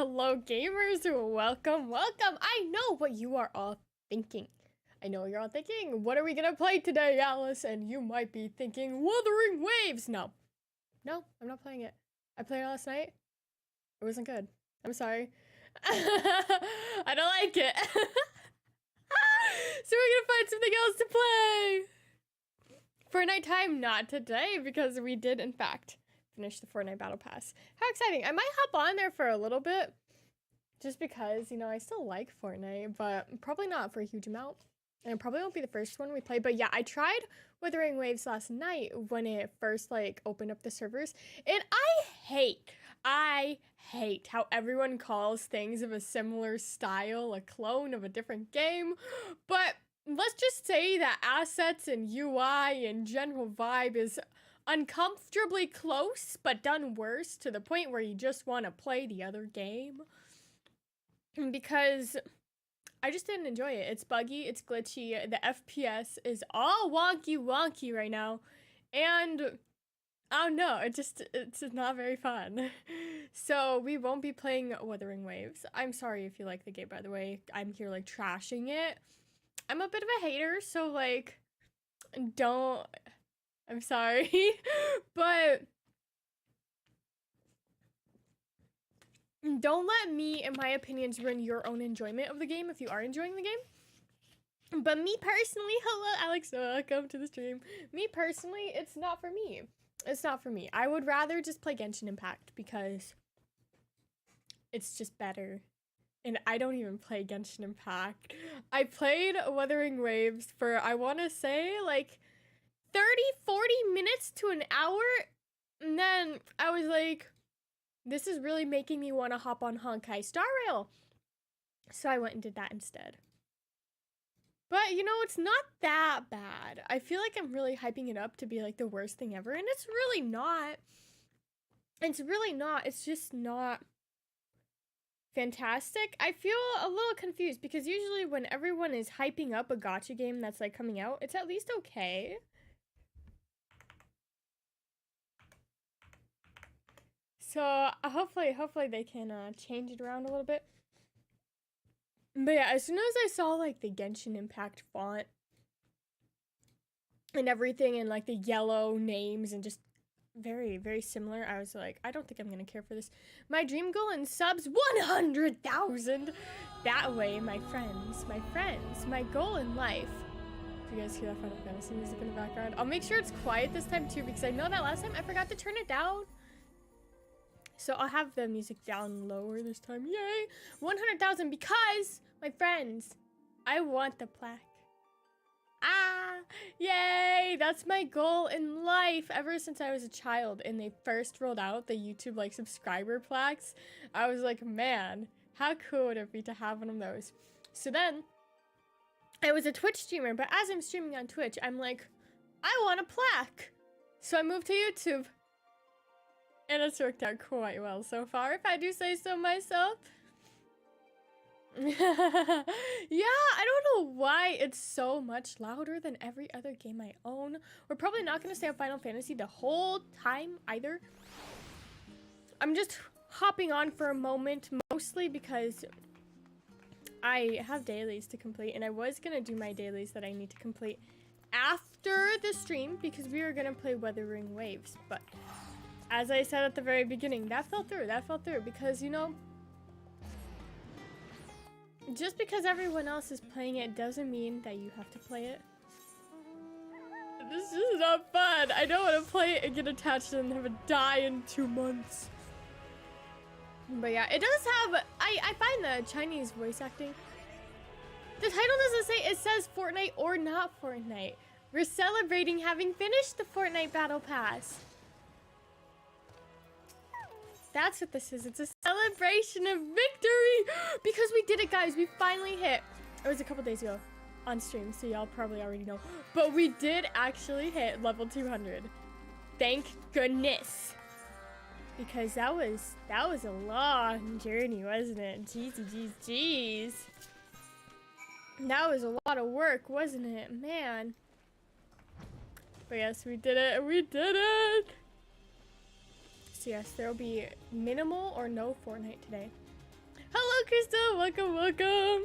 Hello gamers, welcome. I know what you are all thinking. I know you're all thinking, what are we gonna play today, Alice? And you might be thinking, Wuthering Waves. No, I'm not playing it. I played it last night. It wasn't good. I'm sorry. I don't like it. So we're gonna find something else to play. Fortnite time, not today, because we did, in fact, finish the Fortnite Battle Pass. How exciting. I might hop on there for a little bit, just because, you know, I still like Fortnite, but probably not for a huge amount. And it probably won't be the first one we play, but yeah, I tried Wuthering Waves last night when it first, like, opened up the servers, and I hate how everyone calls things of a similar style a clone of a different game, but let's just say that assets and UI and general vibe is uncomfortably close, but done worse to the point where you just want to play the other game. Because I just didn't enjoy it. It's buggy, it's glitchy, the FPS is all wonky right now, and I don't know, it's not very fun. So we won't be playing Wuthering Waves. I'm sorry if you like the game, by the way. I'm here, like, trashing it. I'm a bit of a hater, so, like, I'm sorry, but don't let me and my opinions ruin your own enjoyment of the game if you are enjoying the game. But me personally, hello Alex, welcome to the stream. Me personally, it's not for me. It's not for me. I would rather just play Genshin Impact because it's just better. And I don't even play Genshin Impact. I played Wuthering Waves for, I want to say, like, 30-40 minutes to an hour, and then I was like, this is really making me want to hop on Honkai Star Rail. So I went and did that instead. But, you know, it's not that bad. I feel like I'm really hyping it up to be, like, the worst thing ever, and it's really not. It's really not. It's just not fantastic. I feel a little confused, because usually when everyone is hyping up a gacha game that's, like, coming out, it's at least okay. So hopefully they can change it around a little bit. But yeah, as soon as I saw, like, the Genshin Impact font and everything, and, like, the yellow names and just very, very similar, I was like, I don't think I'm gonna care for this. My dream goal in subs, 100,000! That way, my friends, my goal in life. Do you guys hear that Final Fantasy music in the background? I'll make sure it's quiet this time too, because I know that last time I forgot to turn it down. So I'll have the music down lower this time. Yay! 100,000 because, my friends, I want the plaque. Ah! Yay! That's my goal in life ever since I was a child and they first rolled out the YouTube, like, subscriber plaques. I was like, man, how cool would it be to have one of those? So then, I was a Twitch streamer, but as I'm streaming on Twitch, I'm like, I want a plaque! So I moved to YouTube. And it's worked out quite well so far, if I do say so myself. Yeah, I don't know why it's so much louder than every other game I own. We're probably not going to stay on Final Fantasy the whole time either. I'm just hopping on for a moment, mostly because I have dailies to complete, and I was going to do my dailies that I need to complete after the stream, because we were going to play Wuthering Waves, but as I said at the very beginning, that fell through, because, you know, just because everyone else is playing it doesn't mean that you have to play it. This is not fun. I don't want to play it and get attached and have it die in 2 months. But yeah, it does have, I find the Chinese voice acting. The title doesn't say, it says Fortnite or not Fortnite. We're celebrating having finished the Fortnite Battle Pass. That's what this is. It's a celebration of victory! Because we did it, guys. We finally hit. It was a couple days ago on stream, so y'all probably already know. But we did actually hit level 200. Thank goodness. Because that was a long journey, wasn't it? Jeez. That was a lot of work, wasn't it? Man. But yes, we did it. So yes, there will be minimal or no Fortnite today. Crystal. Welcome, welcome.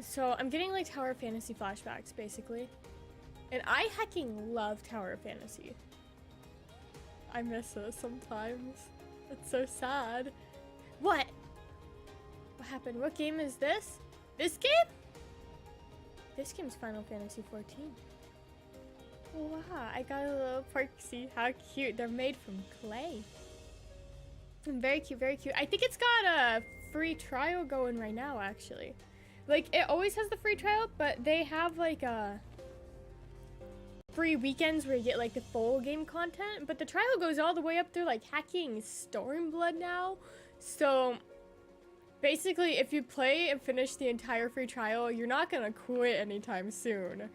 So I'm getting like Tower Fantasy flashbacks, basically. And I hecking love Tower Fantasy. I miss it sometimes. It's so sad. What? What happened? What game is this? This game? This game's Final Fantasy 14. Wow, I got a little Parksy. How cute. They're made from clay. Very cute, very cute. I think it's got a free trial going right now, actually. Like, it always has the free trial, but they have like free weekends where you get like the full game content. But the trial goes all the way up through like hacking Stormblood now. So basically, if you play and finish the entire free trial, you're not gonna quit anytime soon.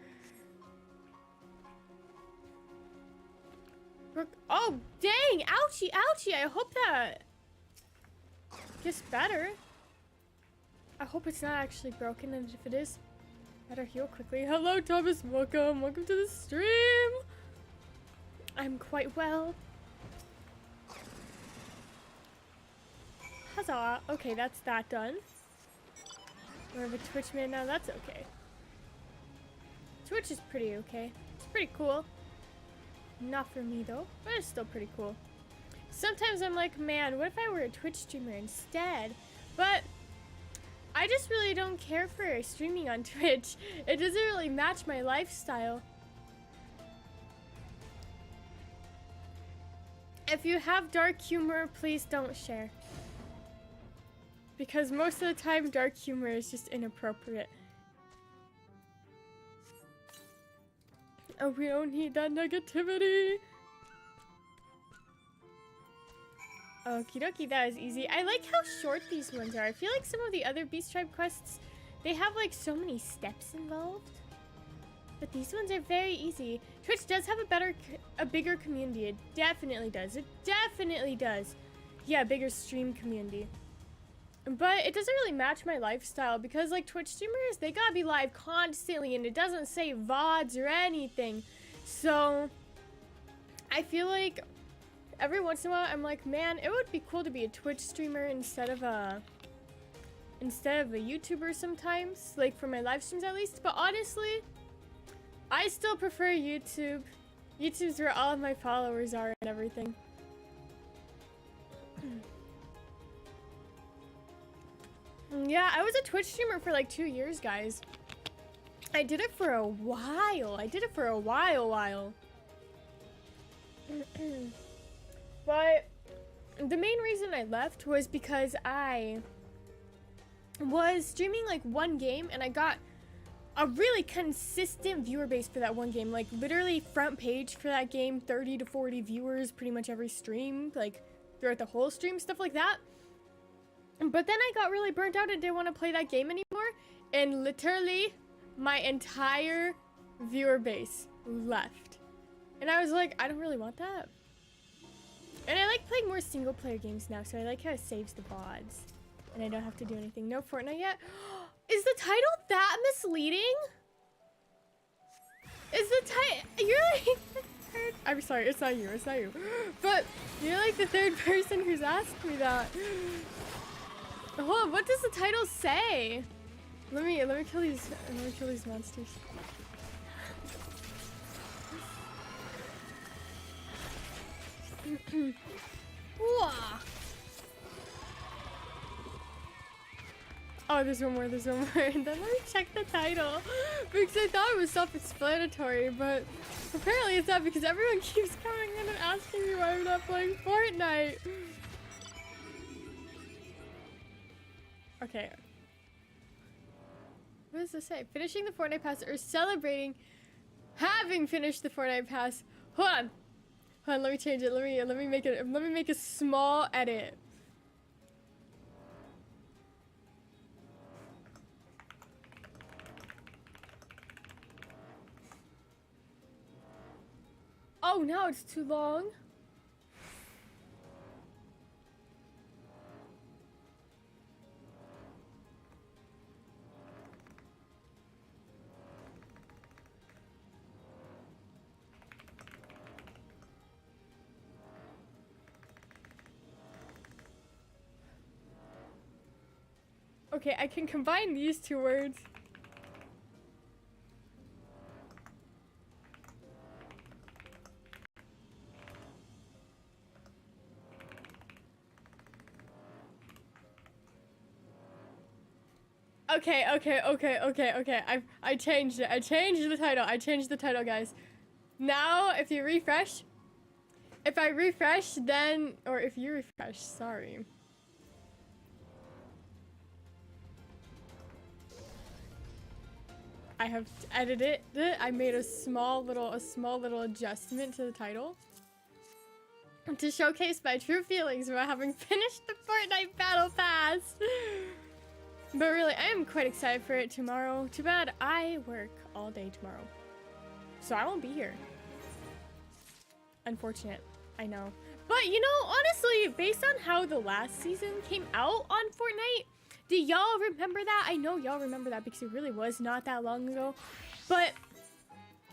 Oh, dang! Ouchie, ouchie! I hope that gets better. I hope it's not actually broken, and if it is, better heal quickly. Hello, Thomas. Welcome. Welcome to the stream. I'm quite well. Huzzah. Okay, that's that done. We have a Twitch man now. That's okay. Twitch is pretty okay. It's pretty cool. Not for me, though, but it's still pretty cool. Sometimes I'm like, man, what if I were a Twitch streamer instead? But I just really don't care for streaming on Twitch. It doesn't really match my lifestyle. If you have dark humor, please don't share. Because most of the time, dark humor is just inappropriate. Oh, we don't need that negativity. Okie dokie, that is easy. I like how short these ones are. I feel like some of the other Beast Tribe quests, they have like so many steps involved. But these ones are very easy. Twitch does have a bigger community. It definitely does. It definitely does. Yeah, bigger stream community. But it doesn't really match my lifestyle because like Twitch streamers, they gotta be live constantly and it doesn't say VODs or anything. So I feel like every once in a while I'm like, man, it would be cool to be a Twitch streamer instead of a YouTuber sometimes, like for my live streams at least. But honestly, I still prefer YouTube. YouTube's where all of my followers are and everything. Yeah, I was a Twitch streamer for like 2 years, guys. I did it for a while. But the main reason I left was because I was streaming like one game and I got a really consistent viewer base for that one game. Like literally front page for that game, 30 to 40 viewers pretty much every stream, like throughout the whole stream, stuff like that. But then I got really burnt out and didn't want to play that game anymore. And literally, my entire viewer base left. And I was like, I don't really want that. And I like playing more single player games now, so I like how it saves the VODs. And I don't have to do anything. No Fortnite yet? Is the title that misleading? Is the title... You're like... I'm sorry, it's not you, it's not you. But you're like the third person who's asked me that. Hold on, what does the title say? Let me kill these monsters. Oh, there's one more. And then let me check the title because I thought it was self-explanatory, but apparently it's not because everyone keeps coming in and asking me why I'm not playing Fortnite. Okay. What does this say? Finishing the Fortnite pass or celebrating having finished the Fortnite pass. Hold on, let me change it. Let me make a small edit. Oh, now it's too long. Okay, I can combine these two words. Okay. I changed it. I changed the title, guys. Now, if you refresh, if I refresh, then, or if you refresh, sorry. I have edited it. I made a small little adjustment to the title to showcase my true feelings about having finished the Fortnite Battle Pass. But really, I am quite excited for it tomorrow. Too bad I work all day tomorrow, so I won't be here. Unfortunate, I know. But you know, honestly, based on how the last season came out on Fortnite, do y'all remember that? I know y'all remember that because it really was not that long ago. But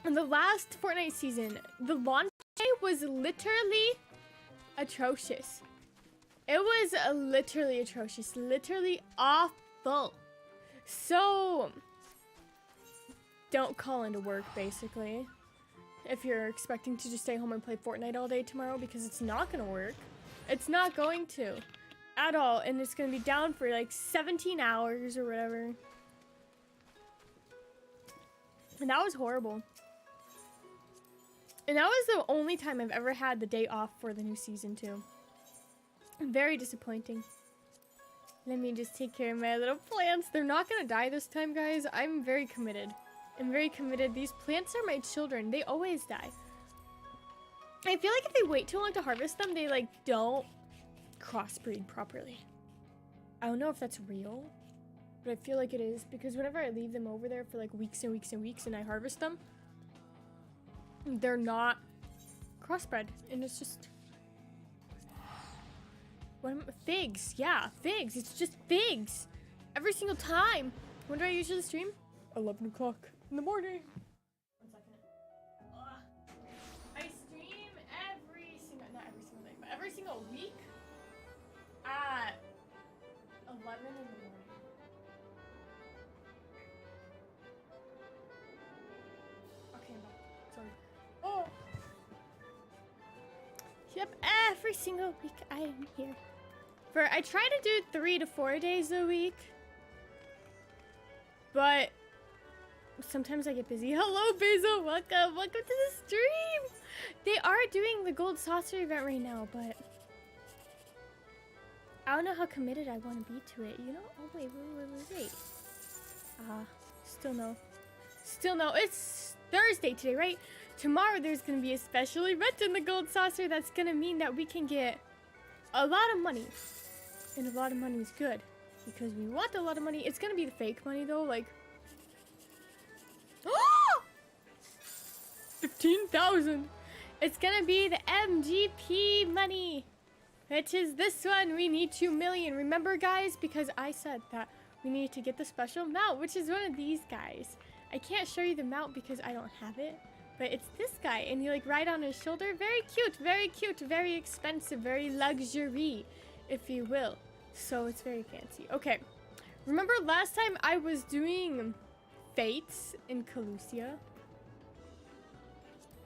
in the last Fortnite season, the launch day was literally atrocious. It was literally atrocious, literally awful. So don't call into work, basically, if you're expecting to just stay home and play Fortnite all day tomorrow, because it's not gonna work. It's not going to at all, and it's gonna be down for like 17 hours or whatever. And that was horrible. And that was the only time I've ever had the day off for the new season too. Very disappointing. Let me just take care of my little plants. They're not gonna die this time, guys. I'm very committed. I'm very committed. These plants are my children. They always die. I feel like if they wait too long to harvest them, they like don't crossbreed properly. I don't know if that's real, but I feel like it is, because whenever I leave them over there for like weeks and weeks and weeks and I harvest them, they're not crossbred, and it's just figs. Yeah, figs. It's just figs every single time. When do I usually stream? 11 o'clock in the morning. 1 second. I stream not every single day, but every single week at 11 in the morning. Okay, I'm back. Sorry. Oh! Yep, every single week I am here. I try to do 3 to 4 days a week, but sometimes I get busy. Hello, Basil. Welcome to the stream. They are doing the gold saucer event right now, but I don't know how committed I want to be to it, you know? Oh, wait. Still no. It's Thursday today, right? Tomorrow there's going to be a special event in the gold saucer that's going to mean that we can get a lot of money. And a lot of money is good, because we want a lot of money. It's going to be the fake money, though, like 15,000. It's going to be the MGP money, which is this one. We need 2 million. Remember, guys, because I said that we need to get the special mount, which is one of these guys. I can't show you the mount because I don't have it, but it's this guy, and you like ride on his shoulder. Very cute, very expensive, very luxury, if you will. So it's very fancy. Okay, remember last time I was doing fates in Calusia?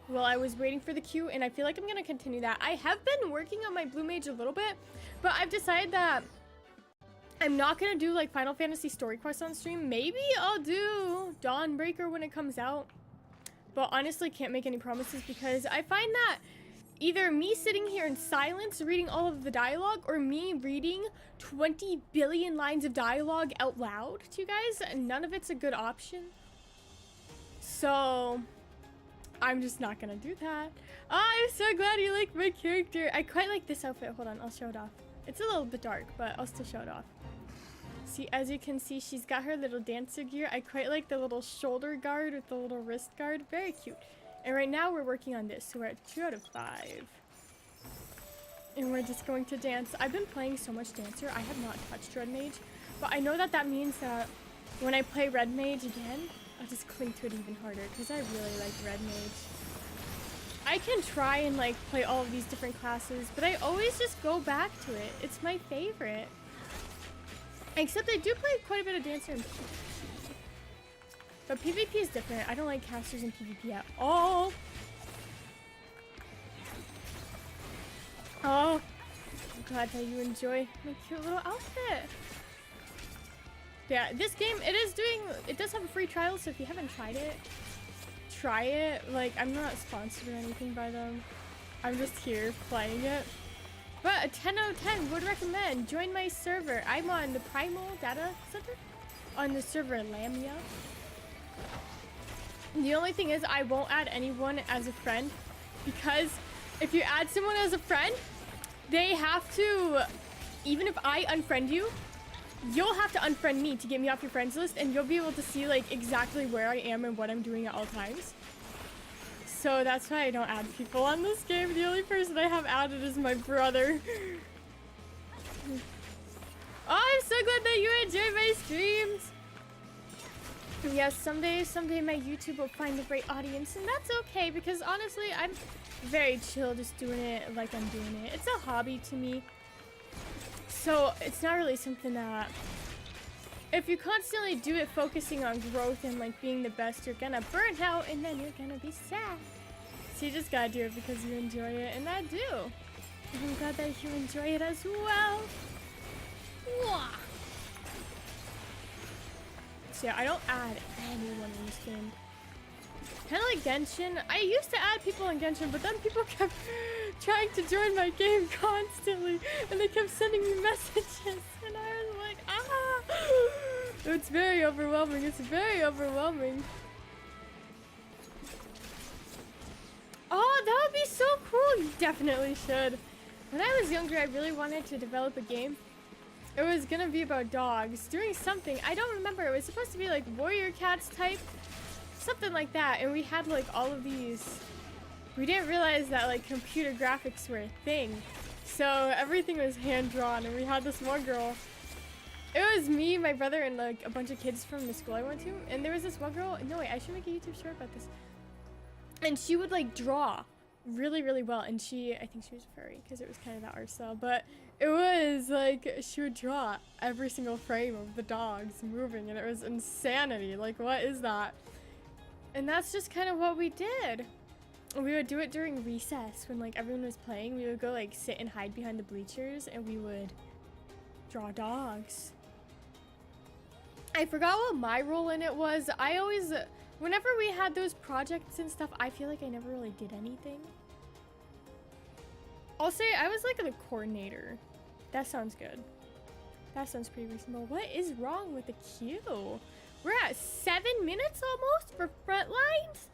Well, I was waiting for the queue, and I feel like I'm gonna continue that. I have been working on my blue mage a little bit, but I've decided that I'm not gonna do like Final Fantasy story quests on stream. Maybe I'll do Dawnbreaker when it comes out, but honestly can't make any promises, because I find that either me sitting here in silence reading all of the dialogue, or me reading 20 billion lines of dialogue out loud to you guys, and none of it's a good option. So I'm just not gonna do that. I'm so glad you like my character. I quite like this outfit. Hold on, I'll show it off. It's a little bit dark, but I'll still show it off. See, as you can see, she's got her little dancer gear. I quite like the little shoulder guard with the little wrist guard. Very cute. And right now we're working on this, so we're at 2 out of 5. And we're just going to dance. I've been playing so much Dancer. I have not touched Red Mage, but I know that that means that when I play Red Mage again, I'll just cling to it even harder, because I really like Red Mage. I can try and like play all of these different classes, but I always just go back to it. It's my favorite. Except I do play quite a bit of Dancer in PvP. But PvP is different. I don't like casters in PvP at all. Oh, I'm glad that you enjoy my cute little outfit. Yeah, this game, it does have a free trial, so if you haven't tried it, try it. Like, I'm not sponsored or anything by them. I'm just here playing it. But a 10 out of 10 would recommend. Join my server. I'm on the Primal Data Center on the server Lamia. The only thing is I won't add anyone as a friend, because if you add someone as a friend, they have to, even if I unfriend you, you'll have to unfriend me to get me off your friends list, and you'll be able to see like exactly where I am and what I'm doing at all times. So that's why I don't add people on this game. The only person I have added is my brother. Oh, I'm so glad that you enjoy my streams. Yes, someday my YouTube will find the right audience, and that's okay, because honestly, I'm very chill just doing it like I'm doing it. It's a hobby to me. So it's not really something that, if you constantly do it focusing on growth and like being the best, you're gonna burn out and then you're gonna be sad. So you just gotta do it because you enjoy it, and I do. And I'm glad that you enjoy it as well. Mwah. So yeah, I don't add anyone in this game. Kind of like Genshin. I used to add people in Genshin, but then people kept trying to join my game constantly, and they kept sending me messages, and I was like, ah! It's very overwhelming. It's very overwhelming. Oh, that would be so cool. You definitely should. When I was younger, I really wanted to develop a game. It was gonna be about dogs doing something. I don't remember. It was supposed to be like warrior cats type. Something like that, and we had like all of these. We didn't realize that like computer graphics were a thing, so everything was hand drawn, and we had this one girl. It was me, my brother, and like a bunch of kids from the school I went to, and there was this one girl. No, wait, I should make a YouTube short about this. And she would like draw really, really well, and I think she was furry because it was kind of that art style, but it was like she would draw every single frame of the dogs moving, and it was insanity. Like, what is that? And that's just kind of what we did. We would do it during recess when like everyone was playing. We would go like sit and hide behind the bleachers, and we would draw dogs. I forgot what my role in it was. I always, whenever we had those projects and stuff, I feel like I never really did anything. I'll say I was like the coordinator. That sounds good. That sounds pretty reasonable. What is wrong with the queue? We're at 7 minutes almost for front lines.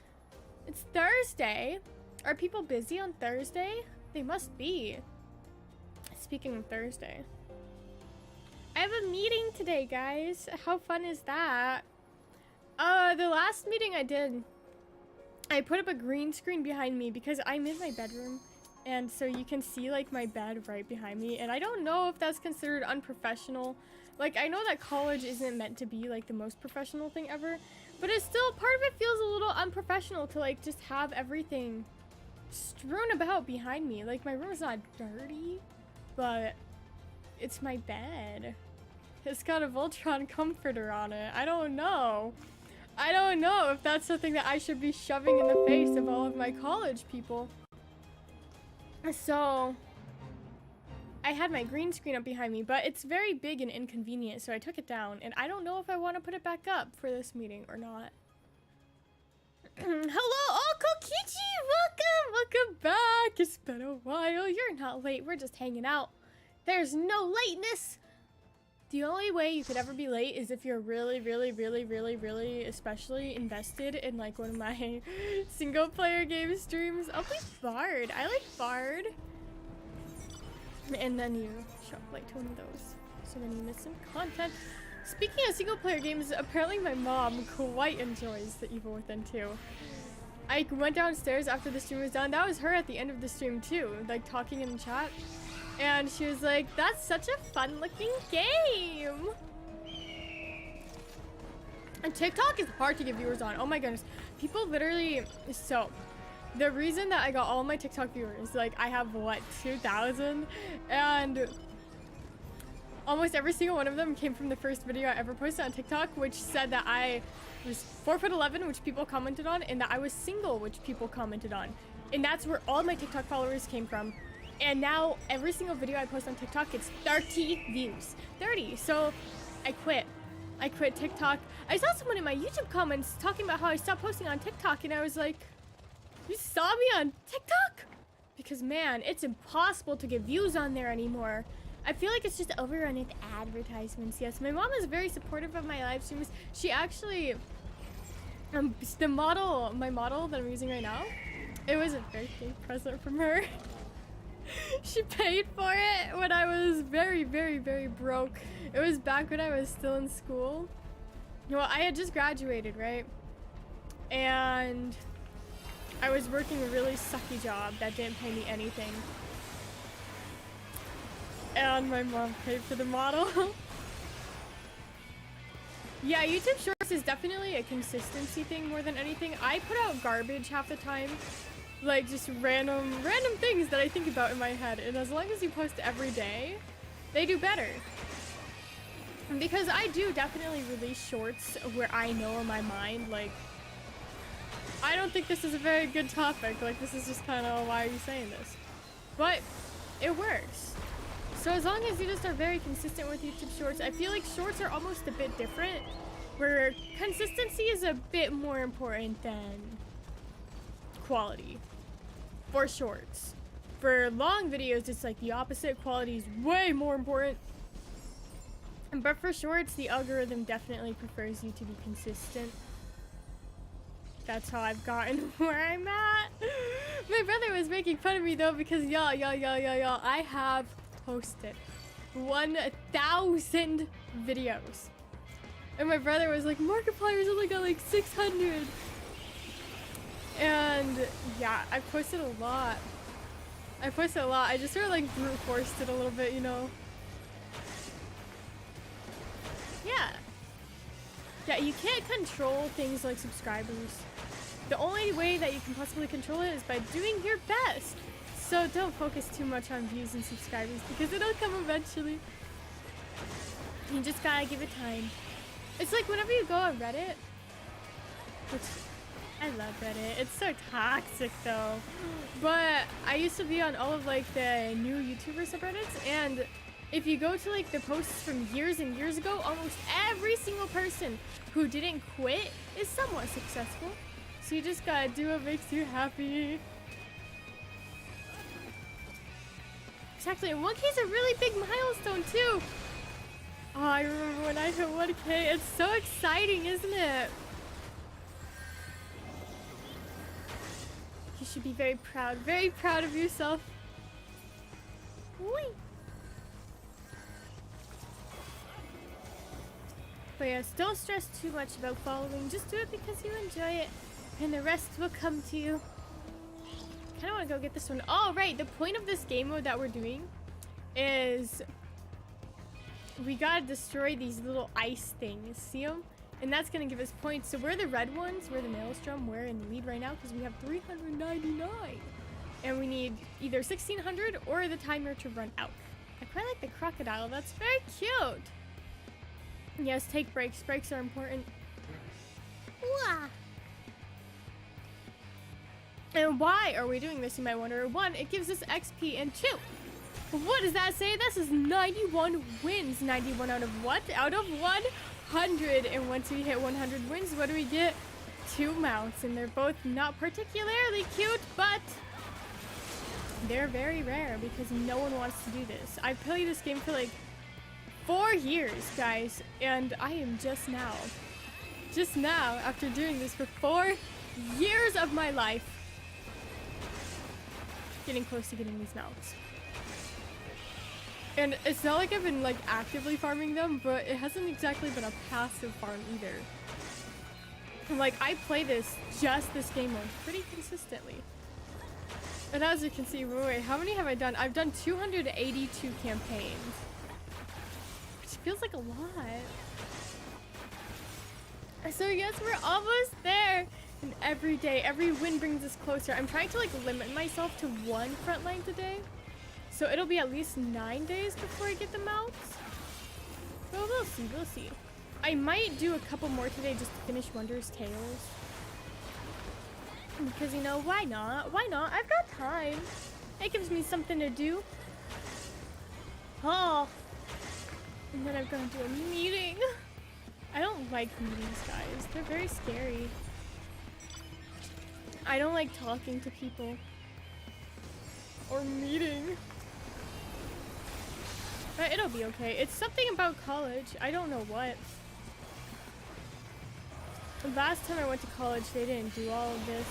It's Thursday. Are people busy on Thursday? They must be. Speaking of Thursday, I have a meeting today, guys. How fun is that? The last meeting I did, I put up a green screen behind me because I'm in my bedroom, and so you can see like my bed right behind me, and I don't know if that's considered unprofessional. Like, I know that college isn't meant to be like the most professional thing ever, but it's still, part of it feels a little unprofessional to like just have everything strewn about behind me. Like, my room is not dirty, but it's my bed. It's got a Voltron comforter on it. I don't know. I don't know if that's something that I should be shoving in the face of all of my college people. So I had my green screen up behind me, but it's very big and inconvenient, so I took it down, and I don't know if I want to put it back up for this meeting or not. Hello, oh, Kokichi! Welcome back! It's been a while. You're not late, we're just hanging out. There's no lateness! The only way you could ever be late is if you're really, especially invested in like one of my single player game streams. I'll play Bard. I like Bard. And then you show up late to one of those, so then you miss some content. Speaking of single player games, apparently my mom quite enjoys The Evil Within 2. I went downstairs after the stream was done. That was her at the end of the stream too, like talking in the chat. And she was like, that's such a fun looking game. And TikTok is hard to get viewers on. Oh my goodness. People literally, so the reason that I got all my TikTok viewers, like I have what, 2,000? And almost every single one of them came from the first video I ever posted on TikTok, which said that I was 4'11", which people commented on, and that I was single, which people commented on. And that's where all my TikTok followers came from. And now every single video I post on TikTok gets 30 views. 30. So I quit. I quit TikTok. I saw someone in my YouTube comments talking about how I stopped posting on TikTok, and I was like, you saw me on TikTok? Because man, it's impossible to get views on there anymore. I feel like it's just overrun with advertisements. Yes, my mom is very supportive of my live streams. She actually, my model that I'm using right now, it was a birthday present from her. She paid for it when I was very, very, very broke. It was back when I was still in school. Well, I had just graduated, right? And I was working a really sucky job that didn't pay me anything. And my mom paid for the model. Yeah, YouTube Shorts is definitely a consistency thing more than anything. I put out garbage half the time. Like just random things that I think about in my head. And as long as you post every day, they do better. Because I do definitely release shorts where I know in my mind, like, I don't think this is a very good topic. Like, this is just kind of, why are you saying this? But it works. So as long as you just are very consistent with YouTube Shorts, I feel like shorts are almost a bit different, where consistency is a bit more important than quality for shorts. For long videos, it's like the opposite. Quality is way more important. But for shorts, the algorithm definitely prefers you to be consistent. That's how I've gotten where I'm at. My brother was making fun of me though, because y'all, I have posted 1,000 videos. And my brother was like, Markiplier's only got like 600. And yeah, I posted a lot. I just sort of like brute forced it a little bit, you know? Yeah, you can't control things like subscribers. The only way that you can possibly control it is by doing your best. So don't focus too much on views and subscribers, because it'll come eventually. You just gotta give it time. It's like whenever you go on Reddit, which I love Reddit. It's so toxic though. But I used to be on all of like the new YouTuber subreddits, and if you go to like the posts from years and years ago, almost every single person who didn't quit is somewhat successful. So you just gotta do what makes you happy. Exactly, and 1K is a really big milestone too. Oh, I remember when I hit 1K. It's so exciting, isn't it? You should be very proud of yourself. Whee! But yes, don't stress too much about following. Just do it because you enjoy it, and the rest will come to you. I kind of want to go get this one. Oh, right. The point of this game mode that we're doing is we gotta destroy these little ice things. See them? And that's gonna give us points. So we're the red ones. We're the maelstrom. We're in the lead right now because we have 399. And we need either 1,600 or the timer to run out. I quite like the crocodile. That's very cute. Yes, take breaks. Breaks are important. Wah. And why are we doing this, you might wonder? 1, it gives us XP, and 2, what does that say? This is 91 wins. 91 out of what? Out of 100. And once we hit 100 wins, what do we get? 2 mounts, and they're both not particularly cute, but they're very rare because no one wants to do this. I've played this game for like 4 years, guys, and I am just now, after doing this for 4 years of my life, getting close to getting these mounts. And it's not like I've been like actively farming them, but it hasn't exactly been a passive farm either. Like, I play this game mode pretty consistently. And as you can see, wait, how many have I done? I've done 282 campaigns. Which feels like a lot. So yes, we're almost there. And every day, every win brings us closer. I'm trying to like limit myself to 1 frontline today. So it'll be at least 9 days before I get the mounts. Well, we'll see, we'll see. I might do a couple more today just to finish Wonder's Tales. Because, you know, why not? Why not? I've got time. It gives me something to do. Oh. And then I've got to do a meeting. I don't like meetings, guys. They're very scary. I don't like talking to people. Or meeting. But it'll be okay. It's something about college. I don't know what. The last time I went to college, they didn't do all of this.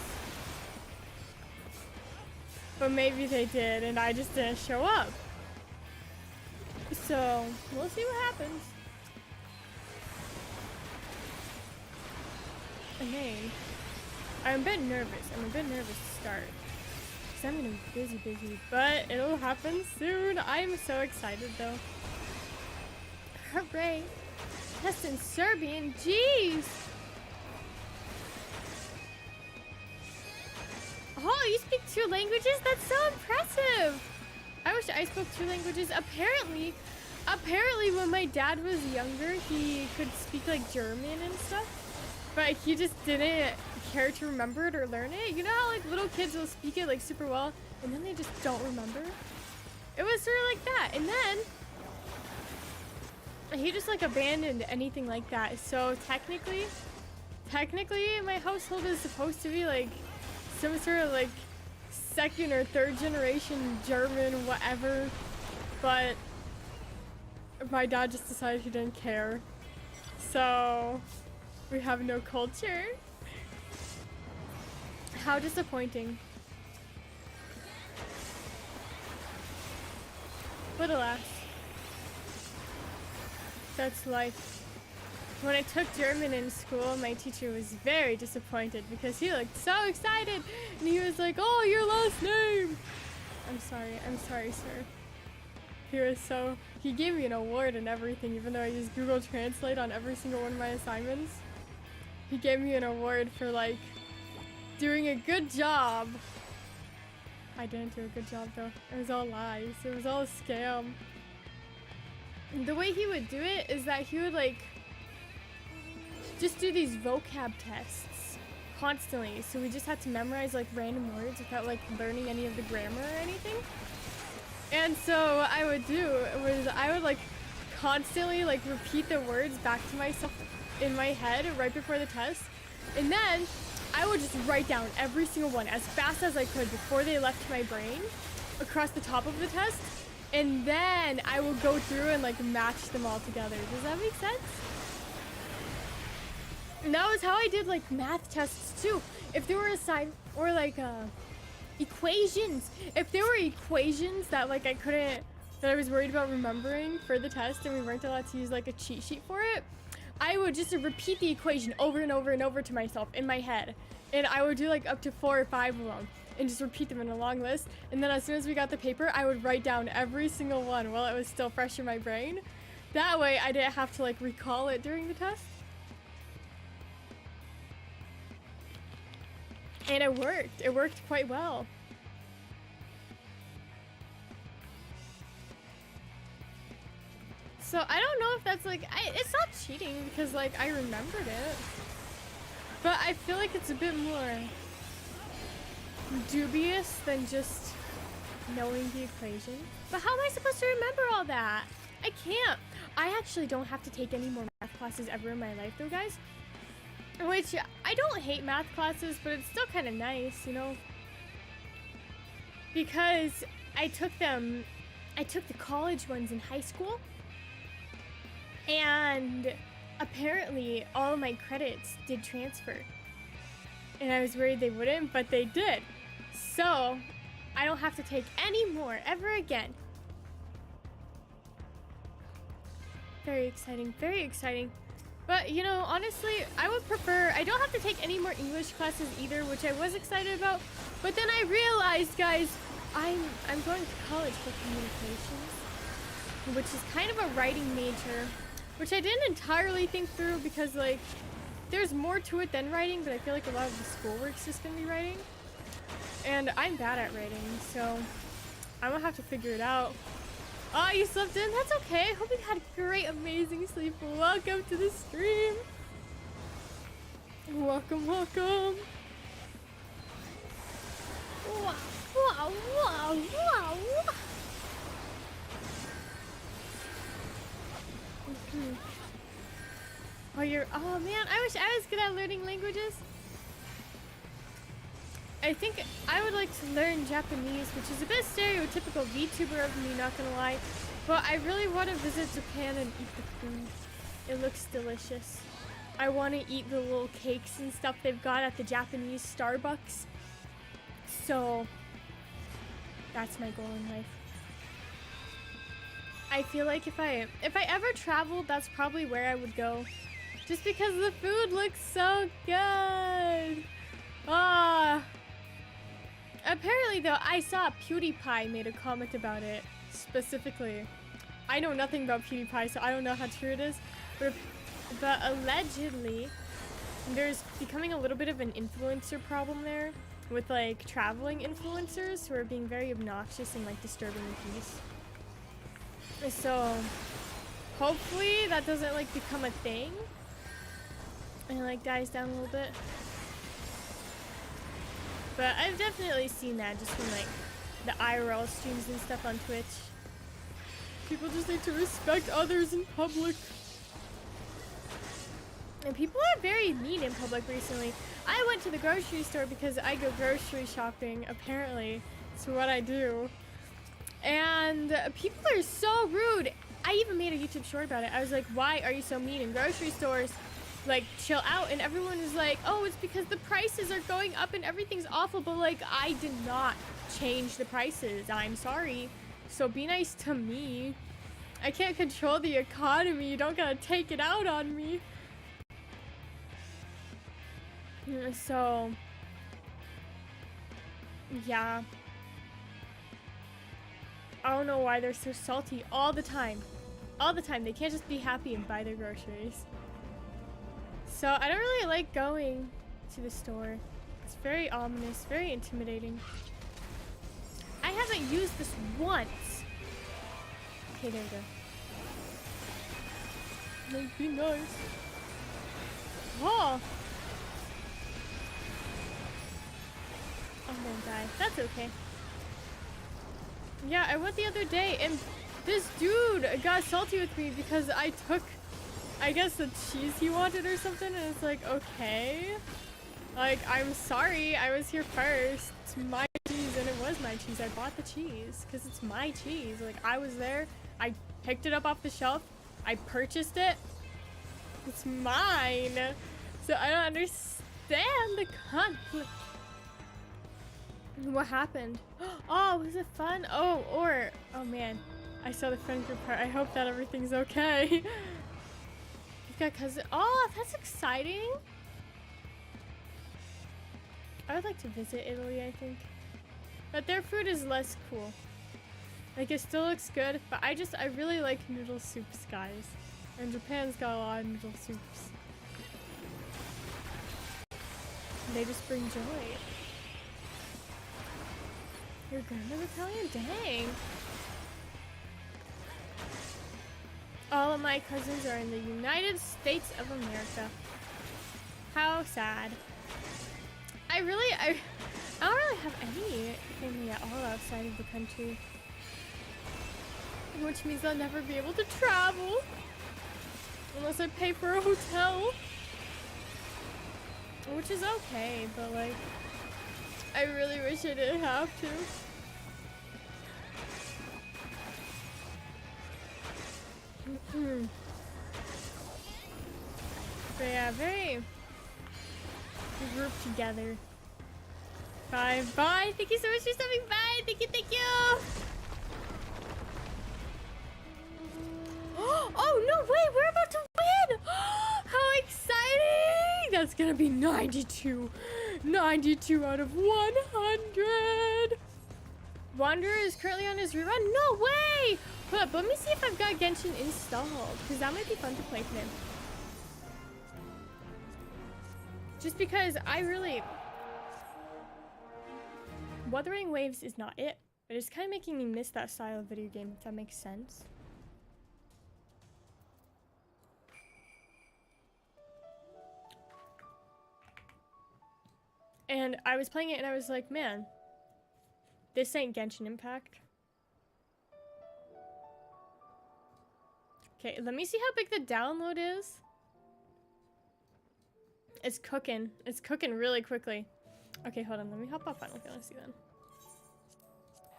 But maybe they did, and I just didn't show up. So, we'll see what happens. And I'm a bit nervous. I'm a bit nervous to start. Because I'm gonna be busy. But it'll happen soon. I'm so excited, though. Hooray. Test in Serbian. Jeez. Oh, you speak 2 languages? That's so impressive. I wish I spoke 2 languages. Apparently when my dad was younger, he could speak like German and stuff, but he just didn't care to remember it or learn it. You know how like little kids will speak it like super well, and then they just don't remember? It was sort of like that. And then he just like abandoned anything like that. So technically, my household is supposed to be like some sort of like 2nd or 3rd generation German, whatever. But my dad just decided he didn't care. So we have no culture. How disappointing. But alas, that's life. When I took German in school, my teacher was very disappointed because he looked so excited and he was like, "Oh, your last name." I'm sorry, sir. He gave me an award and everything, even though I used Google Translate on every single one of my assignments. He gave me an award for like doing a good job. I didn't do a good job though. It was all lies. It was all a scam. The way he would do it is that he would like just do these vocab tests constantly. So we just had to memorize like random words without like learning any of the grammar or anything. And so what I would do was I would like constantly like repeat the words back to myself in my head right before the test. And then I would just write down every single one as fast as I could before they left my brain across the top of the test. And then I will go through and like match them all together. Does that make sense? And that was how I did like math tests too. If there were or like equations. If there were equations that like that I was worried about remembering for the test and we weren't allowed to use like a cheat sheet for it, I would just repeat the equation over and over and over to myself in my head. And I would do like up to 4 or 5 of them and just repeat them in a long list. And then as soon as we got the paper, I would write down every single one while it was still fresh in my brain. That way I didn't have to like recall it during the test. And it worked. It worked quite well. So I don't know if that's like, it's not cheating because like I remembered it. But I feel like it's a bit more dubious than just knowing the equation. But how am I supposed to remember all that? I can't. I actually don't have to take any more math classes ever in my life though, guys. Which, I don't hate math classes, but it's still kind of nice, you know? Because I took the college ones in high school. And apparently all of my credits did transfer. And I was worried they wouldn't, but they did. So, I don't have to take any more ever again. Very exciting, very exciting. But, you know, honestly, I would prefer, I don't have to take any more English classes either, which I was excited about. But then I realized, guys, I'm going to college for communications, which is kind of a writing major, which I didn't entirely think through because, like, there's more to it than writing, but I feel like a lot of the schoolwork's just gonna be writing. And I'm bad at writing, so I'm gonna have to figure it out. Oh, you slept in? That's okay. Hope you had a great, amazing sleep. Welcome to the stream. Welcome, welcome. Wow, wow, wow, wow. Oh man, I wish I was good at learning languages. I think I would like to learn Japanese, which is a bit stereotypical VTuber of me, not gonna lie. But I really want to visit Japan and eat the food. It looks delicious. I want to eat the little cakes and stuff they've got at the Japanese Starbucks. So, that's my goal in life. I feel like if I ever traveled, that's probably where I would go. Just because the food looks so good. Ah. Apparently though, I saw PewDiePie made a comment about it specifically. I know nothing about PewDiePie, so I don't know how true it is. But allegedly, there's becoming a little bit of an influencer problem there with like traveling influencers who are being very obnoxious and like disturbing the peace. So hopefully that doesn't like become a thing and it like dies down a little bit. But I've definitely seen that just from like the IRL streams and stuff on Twitch. People just need to respect others in public. And people are very mean in public recently. I went to the grocery store because I go grocery shopping, apparently. It's what I do. And people are so rude. I even made a YouTube short about it. I was like, why are you so mean in grocery stores? Like, chill out. And everyone was like, oh, it's because the prices are going up and everything's awful. But like, I did not change the prices. I'm sorry. So be nice to me. I can't control the economy. You don't gotta take it out on me. So, yeah. I don't know why they're so salty all the time. All the time. They can't just be happy and buy their groceries. So, I don't really like going to the store. It's very ominous, very intimidating. I haven't used this once. Okay, there we go. Might be nice. Oh! I'm gonna die. That's okay. Yeah, I went the other day and this dude got salty with me because I took, I guess, the cheese he wanted or something, and it's like, okay. Like, I'm sorry, I was here first. It's my cheese, and it was my cheese. I bought the cheese because it's my cheese. Like, I was there. I picked it up off the shelf. I purchased it. It's mine. So I don't understand the conflict. What happened? Oh, was it fun? Oh, oh man. I saw the friend group part. I hope that everything's okay. You've got cousin. Oh, that's exciting. I would like to visit Italy, I think. But their food is less cool. Like, it still looks good, but I really like noodle soups, guys. And Japan's got a lot of noodle soups. They just bring joy. Your grandma's Italian? Dang. All of my cousins are in the United States of America. How sad. I don't really have any family at all outside of the country. Which means I'll never be able to travel. Unless I pay for a hotel. Which is okay, but like, I really wish I didn't have to. But yeah, very grouped together. Bye. Bye. Thank you so much for stopping by. Thank you. Thank you. Oh, no way. We're about to win. How exciting. That's going to be 92. 92 out of 100. Wanderer is currently on his rerun. No way. Hold up. Let me see if I've got Genshin installed, because that might be fun to play for him. Just because I really... Wuthering Waves is not it. But it's kind of making me miss that style of video game, if that makes sense. And I was playing it and I was like, man, this ain't Genshin Impact. Okay, let me see how big the download is. It's cooking. It's cooking really quickly. Okay, hold on. Let me hop off Final Fantasy then.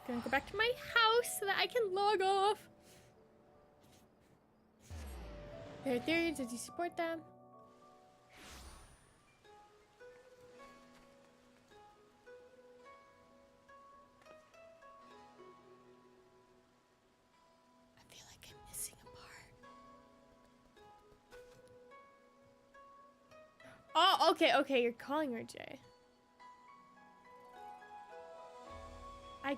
Gonna go back to my house so that I can log off. Their theory, did you support them? I feel like I'm missing a part. Oh, okay, you're calling her Jay. I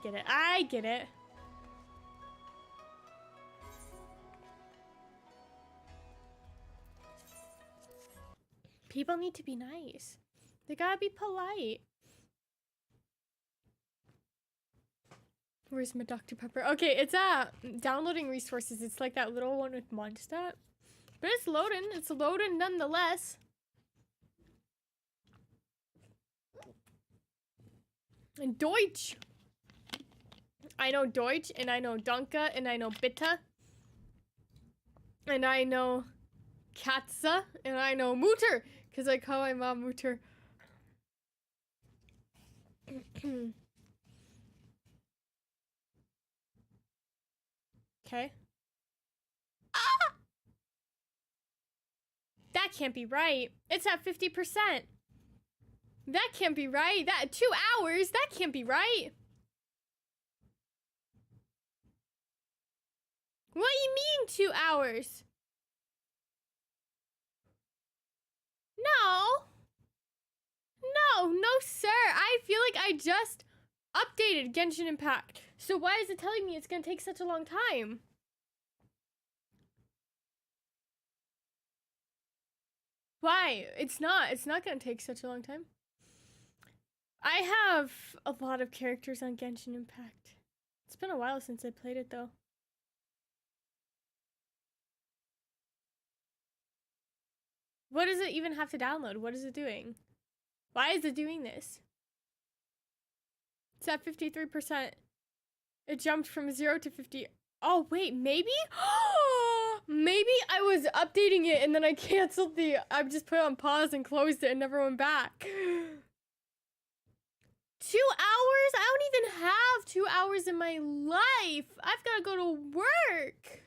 get it. People need to be nice. They gotta be polite. Where's my Dr. Pepper? Okay, it's downloading resources. It's like that little one with Mondstadt. But it's loading. It's loading nonetheless. And Deutsch. I know Deutsch, and I know Danke, and I know Bitte. And I know Katze, and I know Mutter, because I call my mom Mutter. Okay. Ah! That can't be right. It's at 50%. That can't be right. 2 hours? That can't be right. What do you mean 2 hours? No, sir. I feel like I just updated Genshin Impact. So why is it telling me it's gonna take such a long time? Why? It's not gonna take such a long time. I have a lot of characters on Genshin Impact. It's been a while since I played it though. What does it even have to download? What is it doing? Why is it doing this? It's at 53%. It jumped from 0 to 50. Oh, wait, maybe? Maybe I was updating it and then I canceled I just put it on pause and closed it and never went back. 2 hours? I don't even have 2 hours in my life. I've got to go to work.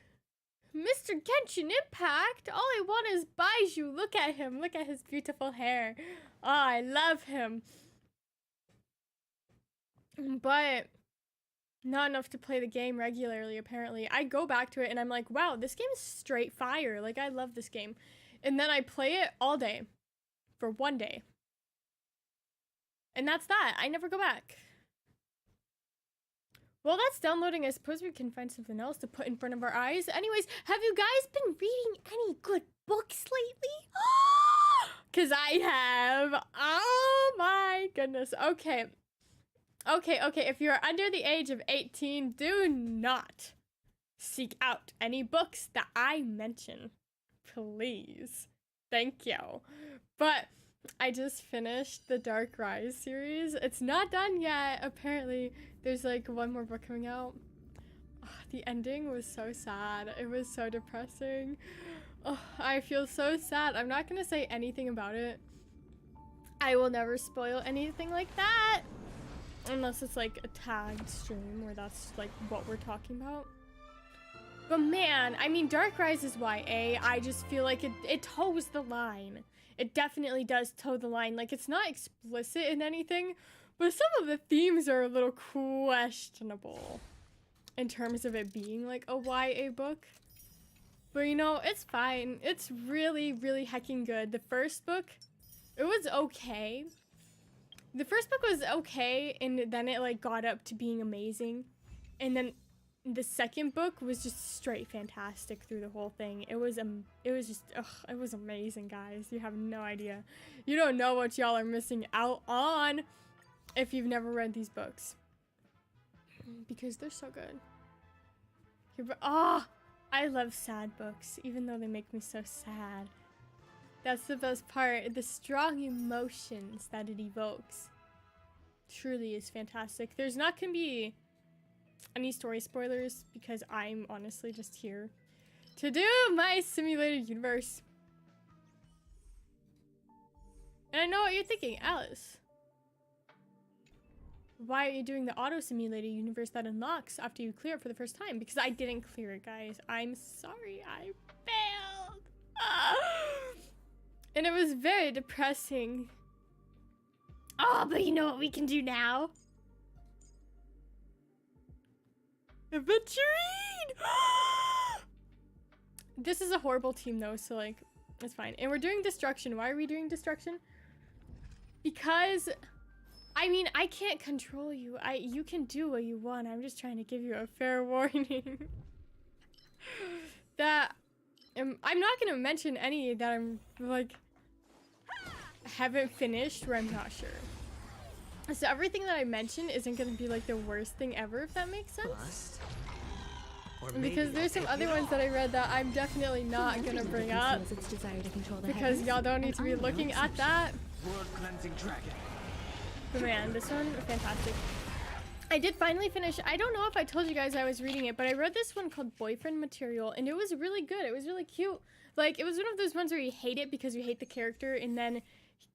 Mr. Genshin Impact, all I want is Baiju. Look at him. Look at his beautiful hair. Oh, I love him. But not enough to play the game regularly, apparently. I go back to it and I'm like, wow, this game is straight fire. Like, I love this game. And then I play it all day for 1 day. And that's that. I never go back. Well, that's downloading. I suppose we can find something else to put in front of our eyes. Anyways, have you guys been reading any good books lately? Because I have. Oh my goodness. Okay. If you're under the age of 18, do not seek out any books that I mention. Please. Thank you. But I just finished the Dark Rise series. It's not done yet, apparently. There's like one more book coming out. Oh, the ending was so sad. It was so depressing. Oh, I feel so sad. I'm not gonna say anything about it. I will never spoil anything like that. Unless it's like a tagged stream where that's like what we're talking about. But man, I mean, Dark Rise is YA. I just feel like it toes the line. It definitely does toe the line. Like, it's not explicit in anything, but some of the themes are a little questionable in terms of it being like a YA book. But you know, it's fine. It's really, really heckin' good. The first book, it was okay. The first book was okay, and then it like got up to being amazing. And then the second book was just straight fantastic through the whole thing. It was just, it was amazing, guys. You have no idea. You don't know what y'all are missing out on if you've never read these books. because they're so good. Oh, I love sad books, even though they make me so sad. That's the best part. The strong emotions that it evokes truly is fantastic. There's not gonna be any story spoilers because I'm honestly just here to do my simulated universe. And I know what you're thinking, Alice. Why are you doing the auto-simulated universe that unlocks after you clear it for the first time? Because I didn't clear it, guys. I'm sorry, I failed. And it was very depressing. Oh, but you know what we can do now? Adventurine! This is a horrible team though, so like, it's fine. And we're doing destruction. Why are we doing destruction? Because, I mean, I can't control you. You can do what you want. I'm just trying to give you a fair warning. That, I'm not gonna mention any that I'm, like, haven't finished or I'm not sure. So everything that I mention isn't gonna be, like, the worst thing ever, if that makes sense. Because there's some other ones that I read that I'm definitely not gonna bring up. Because y'all don't need to be looking at that. But man, this one, fantastic. I did finally finish. I don't know if I told you guys I was reading it, but I read this one called Boyfriend Material, and it was really good. It was really cute. Like, it was one of those ones where you hate it because you hate the character, and then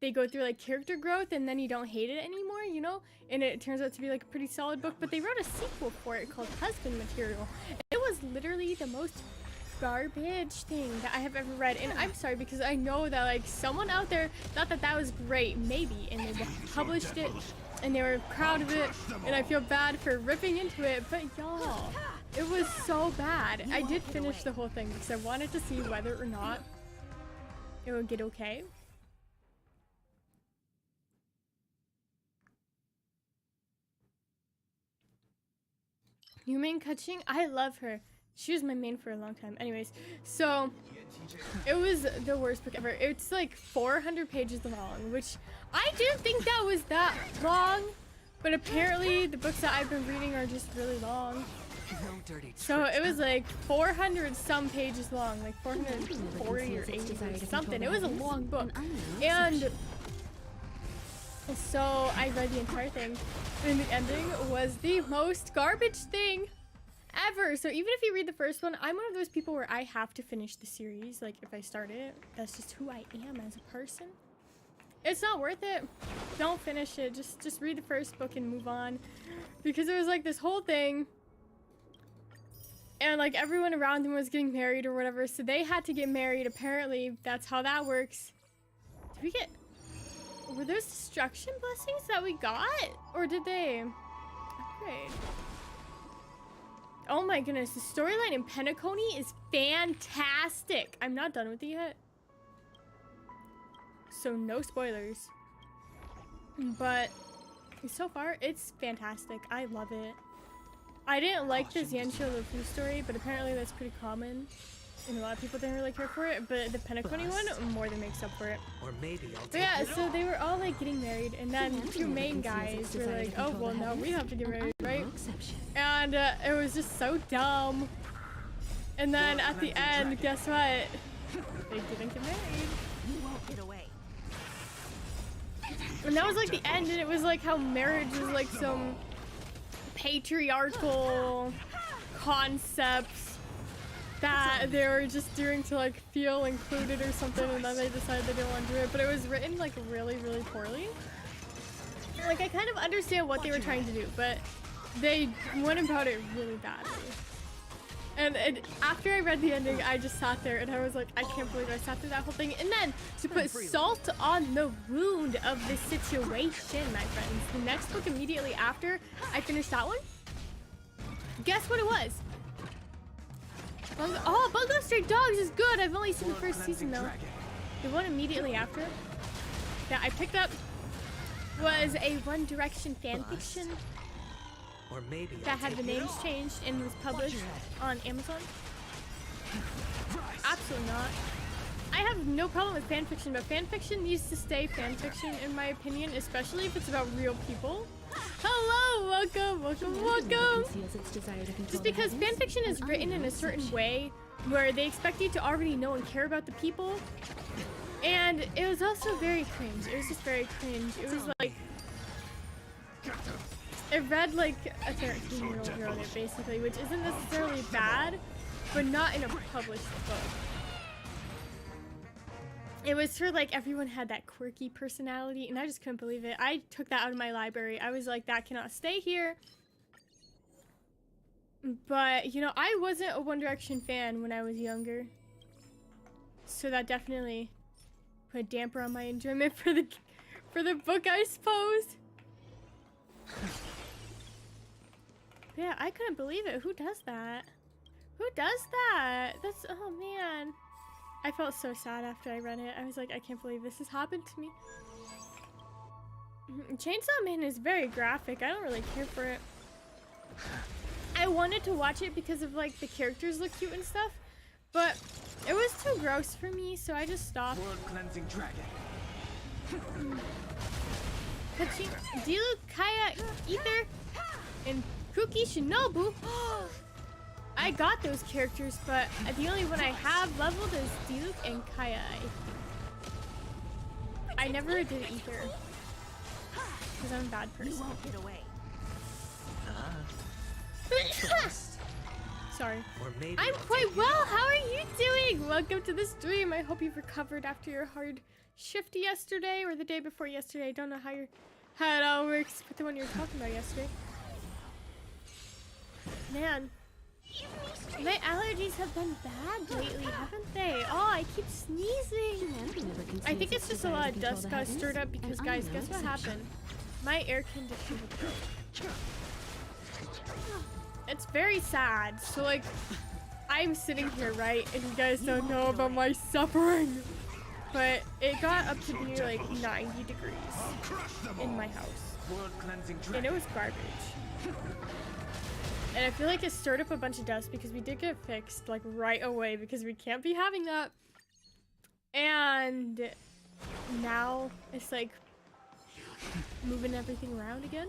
they go through, like, character growth, and then you don't hate it anymore, you know? And it turns out to be, like, a pretty solid book, but they wrote a sequel for it called Husband Material. And it was literally the most garbage thing that I have ever read, and I'm sorry because I know that, like, someone out there thought that that was great, maybe, and they published it, and they were proud of it, and I feel bad for ripping into it, but y'all, it was so bad. I did finish the whole thing because I wanted to see whether or not it would get okay. New main Kaching? I love her. She was my main for a long time. Anyways, so it was the worst book ever. It's like 400 pages long, which I didn't think that was that long, but apparently the books that I've been reading are just really long. So it was like 400 some pages long, like 440 or 80 or something. It was a long book. And so I read the entire thing, and the ending was the most garbage thing ever. So even if you read the first one, I'm one of those people where I have to finish the series. Like, if I start it, that's just who I am as a person. It's not worth it. Don't finish it. Just read the first book and move on. Because it was like this whole thing, and like everyone around them was getting married or whatever, so they had to get married. Apparently, that's how that works. Did we get... Were those destruction blessings that we got? Or did they upgrade? Oh my goodness, the storyline in Penacony is fantastic. I'm not done with it yet, so no spoilers. But so far, it's fantastic. I love it. I didn't like the Xianqiu LeFou story, but apparently that's pretty common, and a lot of people didn't really care for it. But the Penacony one more than makes up for it. Or maybe I'll but yeah, so they were all like getting married, and then the two main guys were like, "Oh well, no, we have to get married, right?" And it was just so dumb. And then at the end, guess what? They didn't get married. You won't get away. And that was like the end, and it was like how marriage was like some patriarchal concepts that they were just doing to like feel included or something, and then they decided they didn't want to do it. But it was written like really, really poorly. Like, I kind of understand what they were trying to do, but they went about it really badly. And after I read the ending, I just sat there and I was like, I can't believe I sat through that whole thing. And then to put salt on the wound of the situation, my friends, the next book immediately after I finished that one, guess what it was? Oh, Bungo Stray Dogs is good. I've only seen the first season though. The one immediately after that I picked up was a One Direction fanfiction. Or maybe that had the names changed and was published on Amazon. Absolutely not. I have no problem with fanfiction, but fanfiction needs to stay fanfiction in my opinion, especially if it's about real people. Hello, welcome. Just because fanfiction is written in a certain way where they expect you to already know and care about the people. And it was also very cringe. It was just very cringe. It was like, it read like a 13-year-old wrote it basically, which isn't necessarily bad, but not in a published book. It was for like everyone had that quirky personality, and I just couldn't believe it. I took that out of my library. I was like, that cannot stay here. But, you know, I wasn't a One Direction fan when I was younger. So that definitely put a damper on my enjoyment for the book, I suppose. Yeah, I couldn't believe it. Who does that? Who does that? That's, oh man. I felt so sad after I read it. I was like, I can't believe this has happened to me. Chainsaw Man is very graphic. I don't really care for it. I wanted to watch it because of like the characters look cute and stuff, but it was too gross for me, so I just stopped. World cleansing dragon. Dilu, Kaya, Ether, and Kuki Shinobu. I got those characters, but the only one I have leveled is Diluc and Kaya. I never did Ether because I'm a bad person. You won't get away. Sorry. Or maybe I'm I'll quite take well. How are you doing? Welcome to the stream. I hope you've recovered after your hard shift yesterday or the day before yesterday. I don't know how it all works, but the one you were talking about yesterday. Man, my allergies have been bad lately, haven't they? Oh, I keep sneezing. I think it's just a lot of dust got stirred up because, guys, guess what happened? My air conditioner broke. It's very sad. So, like, I'm sitting here, right? And you guys don't know about my suffering. But it got up to be, like, 90 degrees in my house. World cleansing dragon. And it was garbage. And I feel like it stirred up a bunch of dust because we did get it fixed, like, right away because we can't be having that. And now it's, like, moving everything around again.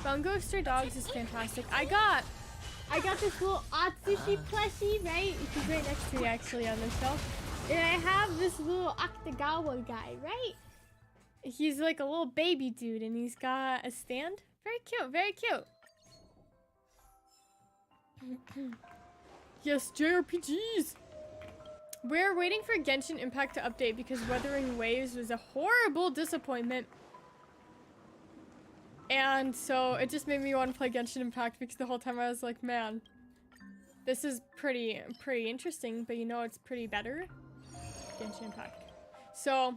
Bungo Stray Dogs is fantastic. I got this little Atsushi plushie, right? Which is right next to me actually on the shelf. And I have this little Akutagawa guy, right? He's like a little baby dude and he's got a stand. Very cute, very cute. Yes, JRPGs! We're waiting for Genshin Impact to update because Wuthering Waves was a horrible disappointment. And so it just made me want to play Genshin Impact because the whole time I was like, man, this is pretty interesting, but you know it's pretty better? Genshin Impact. So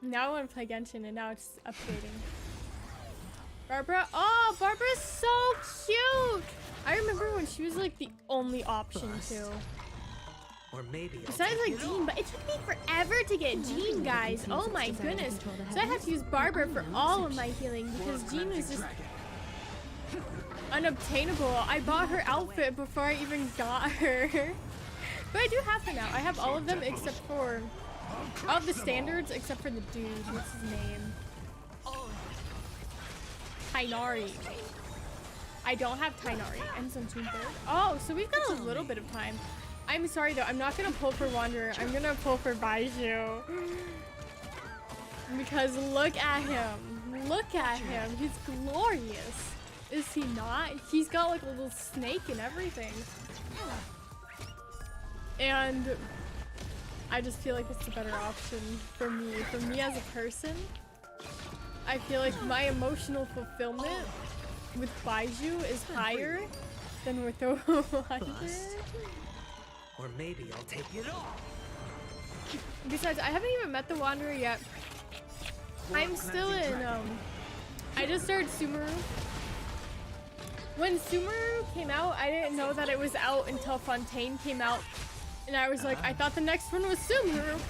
now I want to play Genshin and now it's updating. Barbara, oh, Barbara's so cute! I remember when she was like the only option too. Or maybe I'll Besides take like Jean, but it took me forever to get Jean, guys. Oh my goodness. So I had to use Barbara for all of my healing because Jean was just unobtainable. I bought her outfit before I even got her. But I do have her now. I have all of them except for all of the standards except for the dude. What's his name? Tainari. I don't have Tainari. Ends on June 3rd. Oh, so we've got a little bit of time. I'm sorry though, I'm not gonna pull for Wanderer. I'm gonna pull for Baiju. Because look at him. Look at him. He's glorious. Is he not? He's got like a little snake and everything. And I just feel like it's a better option for me. For me as a person, I feel like my emotional fulfillment with Baiju is higher than with the Wanderer. Or maybe I'll take it all. Besides, I haven't even met the Wanderer yet. I'm still in, I just started Sumeru. When Sumeru came out, I didn't know that it was out until Fontaine came out. And I was like, I thought the next one was Sumeru.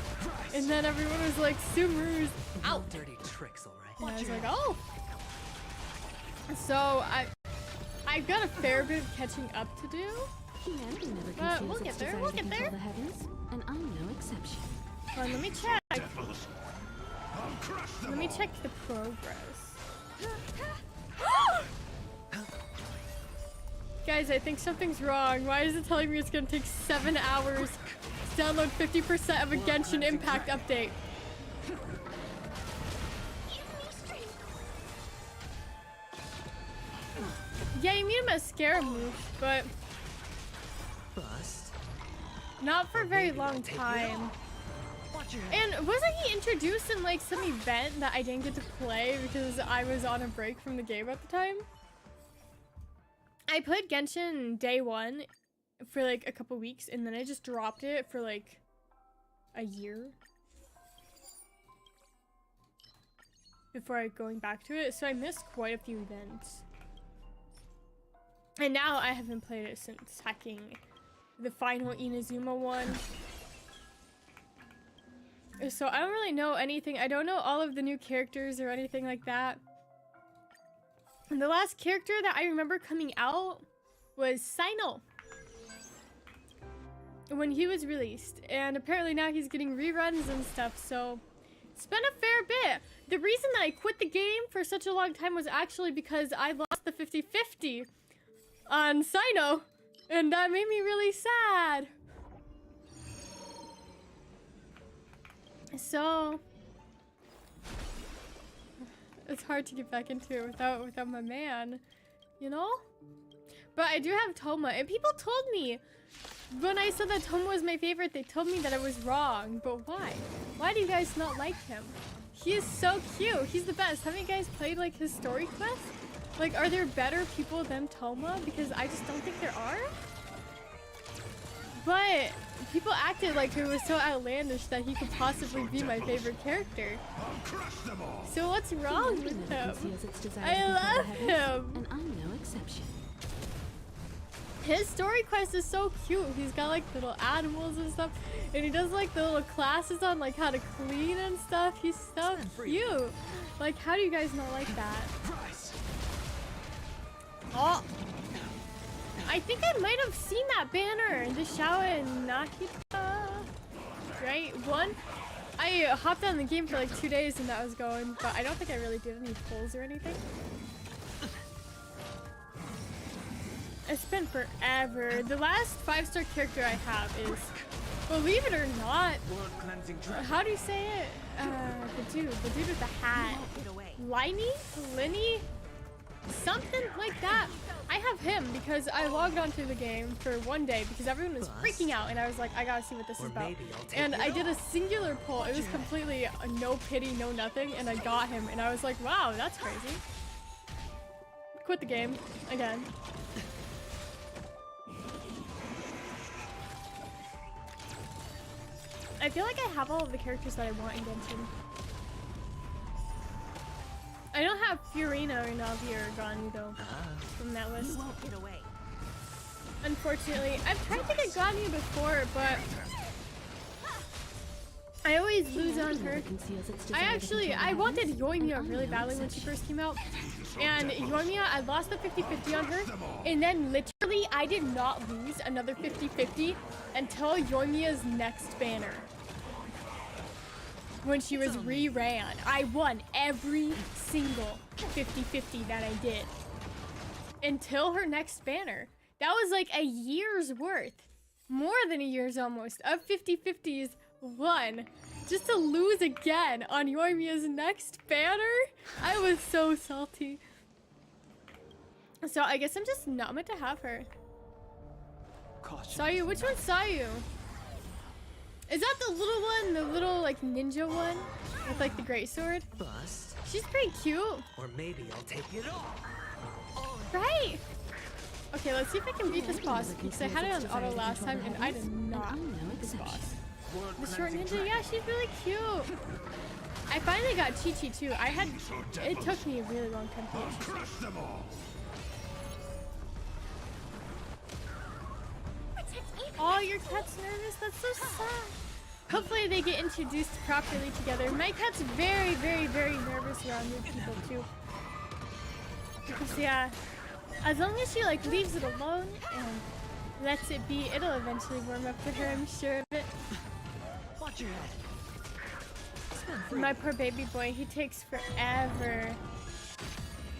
And then everyone was like, Sumeru's out. Dirty tricks, all right. And I was like, oh. So I've got a fair bit of catching up to do. Humanity never But conceals we'll its get there, desire we'll to get control there. the heavens, and I'm no exception. Hold on, let me check. I'll crush them Let me all. check the progress. Guys, I think something's wrong. Why is it telling me it's gonna take 7 hours to download 50% of a Genshin Impact update? Yeah, you need a mascara move, but Bust. not for a very Maybe I'll long take it time. off. Watch your head. And wasn't he introduced in like some event that I didn't get to play because I was on a break from the game at the time? I played Genshin day one for like a couple weeks and then I just dropped it for like a year before going back to it, so I missed quite a few events. And now I haven't played it since hacking the final Inazuma one. So I don't really know anything. I don't know all of the new characters or anything like that. And the last character that I remember coming out was Sino when he was released. And apparently now he's getting reruns and stuff, so it's been a fair bit. The reason that I quit the game for such a long time was actually because I lost the 50-50 on Sino, and that made me really sad. So it's hard to get back into it without my man, you know? But I do have Toma, and people told me when I said that Toma was my favorite, they told me that I was wrong. But why? Why do you guys not like him? He is so cute. He's the best. Haven't you guys played like his story quest? Like, are there better people than Toma? Because I just don't think there are. But people acted like it was so outlandish that he could possibly be my favorite character. I'll crush them all. So what's wrong with Humanity never him? conceals its desire I to control love the heavens, him. and I'm no exception. His story quest is so cute. He's got like little animals and stuff, and he does like the little classes on like how to clean and stuff. He's so cute. Like, how do you guys not like that? Price. Oh, I think I might have seen that banner, the Shao and Nakita, right? One, I hopped on the game for like 2 days and that was going, but I don't think I really did any pulls or anything. It's been forever. The last 5-star character I have is, believe it or not, World cleansing dragon. how do you say it? The dude with the hat. Linny? Something like that. I have him because I logged onto the game for one day because everyone was freaking out and I was like, I gotta see what this is Or about. maybe I'll take And it I did a off. singular pull. It was completely no pity, no nothing, and I got him and I was like, wow, that's crazy. Quit the game again. I feel like I have all of the characters that I want in Genshin. I don't have Fiorina or Navi or Gani though from that list. Won't get away. Unfortunately, I've tried to get Gani before, but I always lose on her. Conceals its desire to control I the wanted heavens, Yoimiya and really I'm no badly when she exception. first came out. And Yoimiya, I lost the 50-50 on her. And then literally, I did not lose another 50-50 until Yoimiya's next banner. When she was re-ran. I won every single 50-50 that I did. Until her next banner. That was like a year's worth. More than a year's almost. Of 50-50s won. Just to lose again on Yoimiya's next banner? I was so salty. So I guess I'm just not meant to have her. Caution. Sayu, which one's Sayu? Is that the little one? The little like ninja one? With like the great sword? Bust. She's pretty cute. Or maybe I'll take it off. Right? Okay, let's see if I can beat this boss. Because I had it on auto last time and I did not I'm no beat this exception. boss. World The short cleansing ninja, dragon. yeah, she's really cute. I finally got Chi-Chi too. It took me a really long time to I'll get Chi-Chi. crush them all. Oh, your cat's nervous? That's so sad. Hopefully they get introduced properly together. My cat's very, very, very nervous around new people too. Because yeah, As long as she like leaves it alone and lets it be, it'll eventually warm up to her, I'm sure of it. Watch your head. My poor baby boy, he takes forever.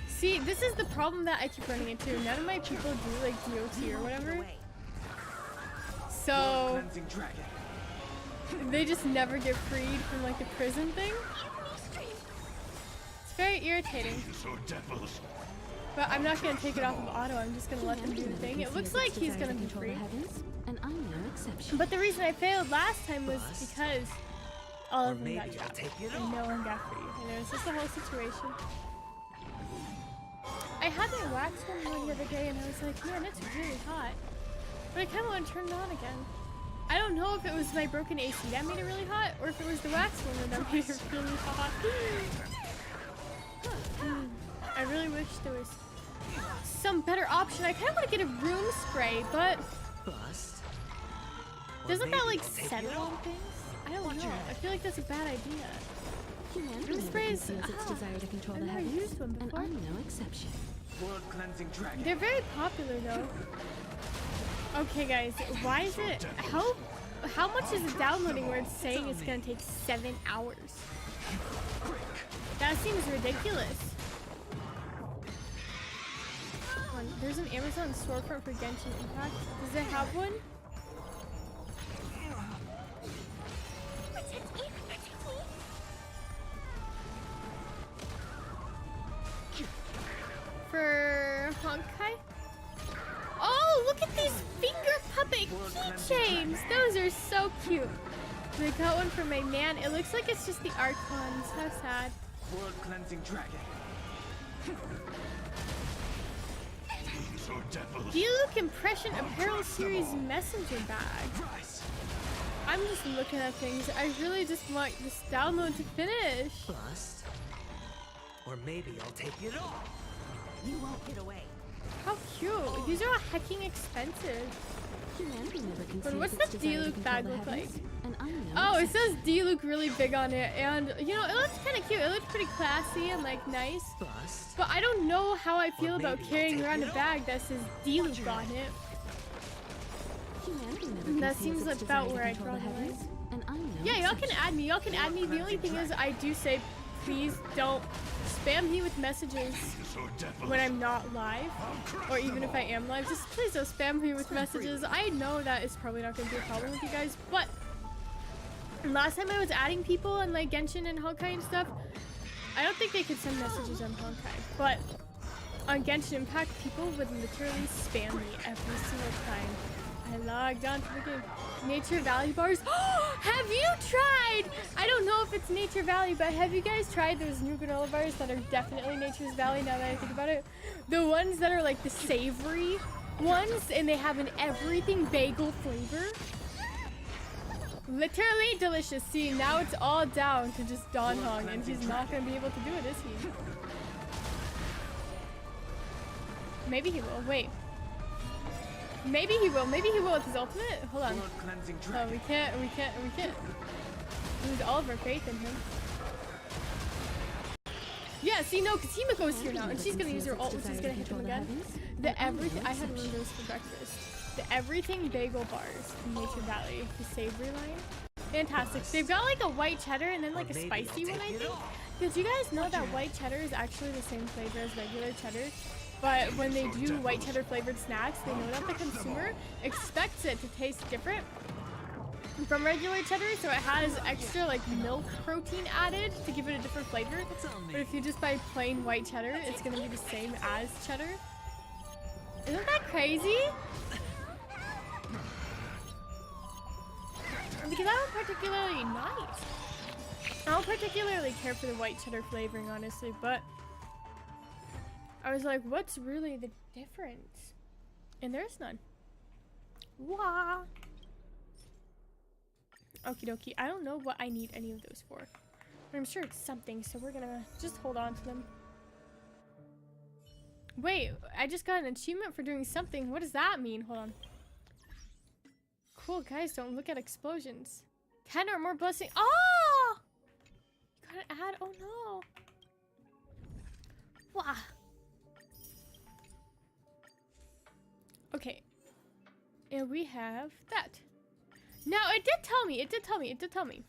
See, this is the problem that I keep running into. None of my people do like DOT or whatever. So Cleansing dragon. they just never get freed from like the prison thing. It's very irritating. So devils. But I'm not gonna take it off of auto, I'm just gonna let them do the thing. It looks like he's gonna be free. And I'm no exception. But the reason I failed last time was because all of them maybe got I'll trapped take it and no one got free. And it was just a whole situation. I had my wax one the other day and I was like, man, it's really hot. But I kind of want to turn it on again. I don't know if it was my broken AC that made it really hot or if it was the wax one that made it really hot. I really wish there was some better option. I kind of want to get a room spray, but Bust. Or doesn't maybe that like I'll take settle it on off. things? I don't know. I feel like that's a bad idea. Humanity Room never sprays, conceals its desire to control I've the never heavens, used one and before. I'm no exception. Blood cleansing dragon. They're very popular though. Okay guys, why is it, how much is it downloading where it's saying it's gonna take 7 hours? That seems ridiculous. Hold on, there's an Amazon storefront for Genshin Impact. Does it have one? For Honkai? Oh, look at these finger puppet keychains! Those are so cute. They got one for my man. It looks like it's just the Archons. How sad. Blood cleansing dragon. So devils. Diluc Impression Apparel Series Messenger Bag. Rise. I'm just looking at things. I really just want this download to finish. Bust. Or maybe I'll take it off. You won't get away. How cute. These are all hecking expensive. Humanity never But conceals what's its the desire to Diluc control bag the look like? heavens, and I'm no Oh, it exception. says Diluc really big on it, and you know, it looks kind of cute. It looks pretty classy and like nice. Bust. But I don't know how I feel about maybe I'll carrying take around a it bag that says Diluc on it. Humanity never And that conceals seems its about desire where to I control draw the the line. heavens, and I'm no Yeah, y'all can exception. add me. Y'all can add me. The only thing is, I do say, please don't spam me with messages So devils. when I'm not live, or even if I am live. Just please don't spam me with messages. I know that it's probably not going to be a problem with you guys, but last time I was adding people on like Genshin and Honkai and stuff, I don't think they could send messages on Honkai, but on Genshin Impact, people would literally spam me every single time I logged on to the game. Nature Valley bars. Have you tried? I don't know if it's Nature Valley, but have you guys tried those new granola bars that are definitely Nature's Valley now that I think about it? The ones that are like the savory ones and they have an everything bagel flavor. Literally delicious. See, now it's all down to just Don Hong and he's not going to be able to do it, is he? Maybe he will. Wait. Maybe he will. Maybe he will with his ultimate. Hold on. Blood cleansing Oh, dragon. we can't lose all of our faith in him. Yeah, see, no, because Himiko's here now, and she's gonna use her ult, which is gonna hit them again. The everything, I had one of those for breakfast. The everything bagel bars from Nature Valley, the savory line. Fantastic. They've got like a white cheddar and then like a Maybe spicy I'll one, I take it think. off. Did you guys know that white cheddar is actually the same flavor as regular cheddar? But when they do white cheddar flavored snacks, they know that the consumer expects it to taste different from regular cheddar, so it has extra like milk protein added to give it a different flavor. But if you just buy plain white cheddar, it's gonna be the same as cheddar. Isn't that crazy? Because I don't particularly I don't particularly care for the white cheddar flavoring, honestly, but I was like, what's really the difference? And there's none. Wah! Okie dokie. I don't know what I need any of those for. But I'm sure it's something, so we're gonna just hold on to them. Wait, I just got an achievement for doing something. What does that mean? Hold on. Cool, guys, don't look at explosions. 10 or more blessing. Oh! You gotta add. Oh no. Wow. Okay. And we have that. Now, it did tell me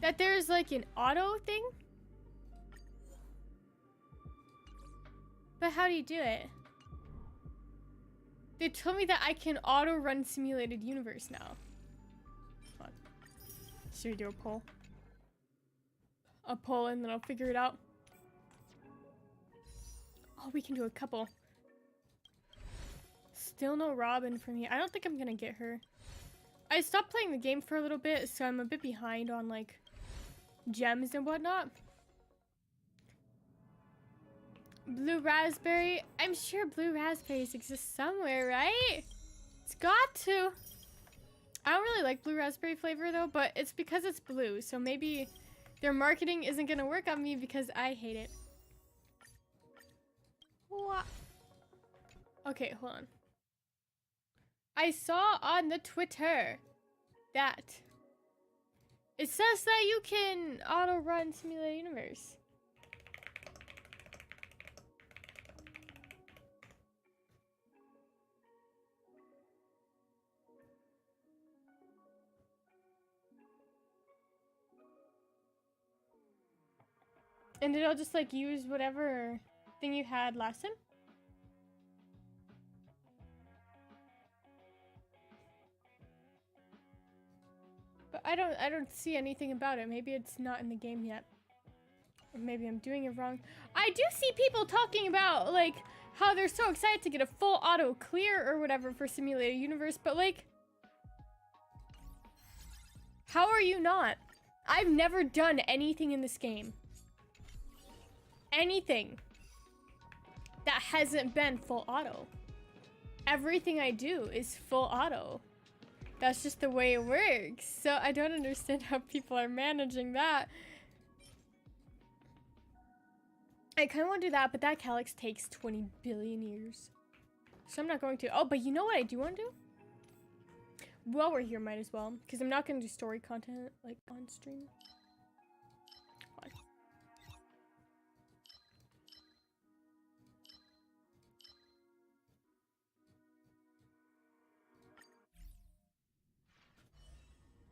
that there's like an auto thing. But how do you do it? They told me that I can auto run simulated universe now. Hold on. Should we do a poll? A poll and then I'll figure it out. Oh, we can do a couple. Still no Robin for me. I don't think I'm gonna get her. I stopped playing the game for a little bit, so I'm a bit behind on like gems and whatnot. Blue raspberry. I'm sure blue raspberries exist somewhere, right? It's got to. I don't really like blue raspberry flavor though, but it's because it's blue, so maybe their marketing isn't gonna work on me because I hate it. What? Okay, hold on. I saw on the Twitter that it says that you can auto run simulated universe. And it'll just like use whatever thing you had last time. But I don't see anything about it. Maybe it's not in the game yet. Or maybe I'm doing it wrong. I do see people talking about like how they're so excited to get a full auto clear or whatever for simulated universe, but like how are you not? I've never done anything in this game. Anything that hasn't been full auto. Everything I do is full auto. That's just the way it works. So I don't understand how people are managing that. I kind of want to do that, but that calyx takes 20 billion years. So I'm not going to. Oh, but you know what I do want to do? While we're here, might as well. Because I'm not going to do story content like on stream.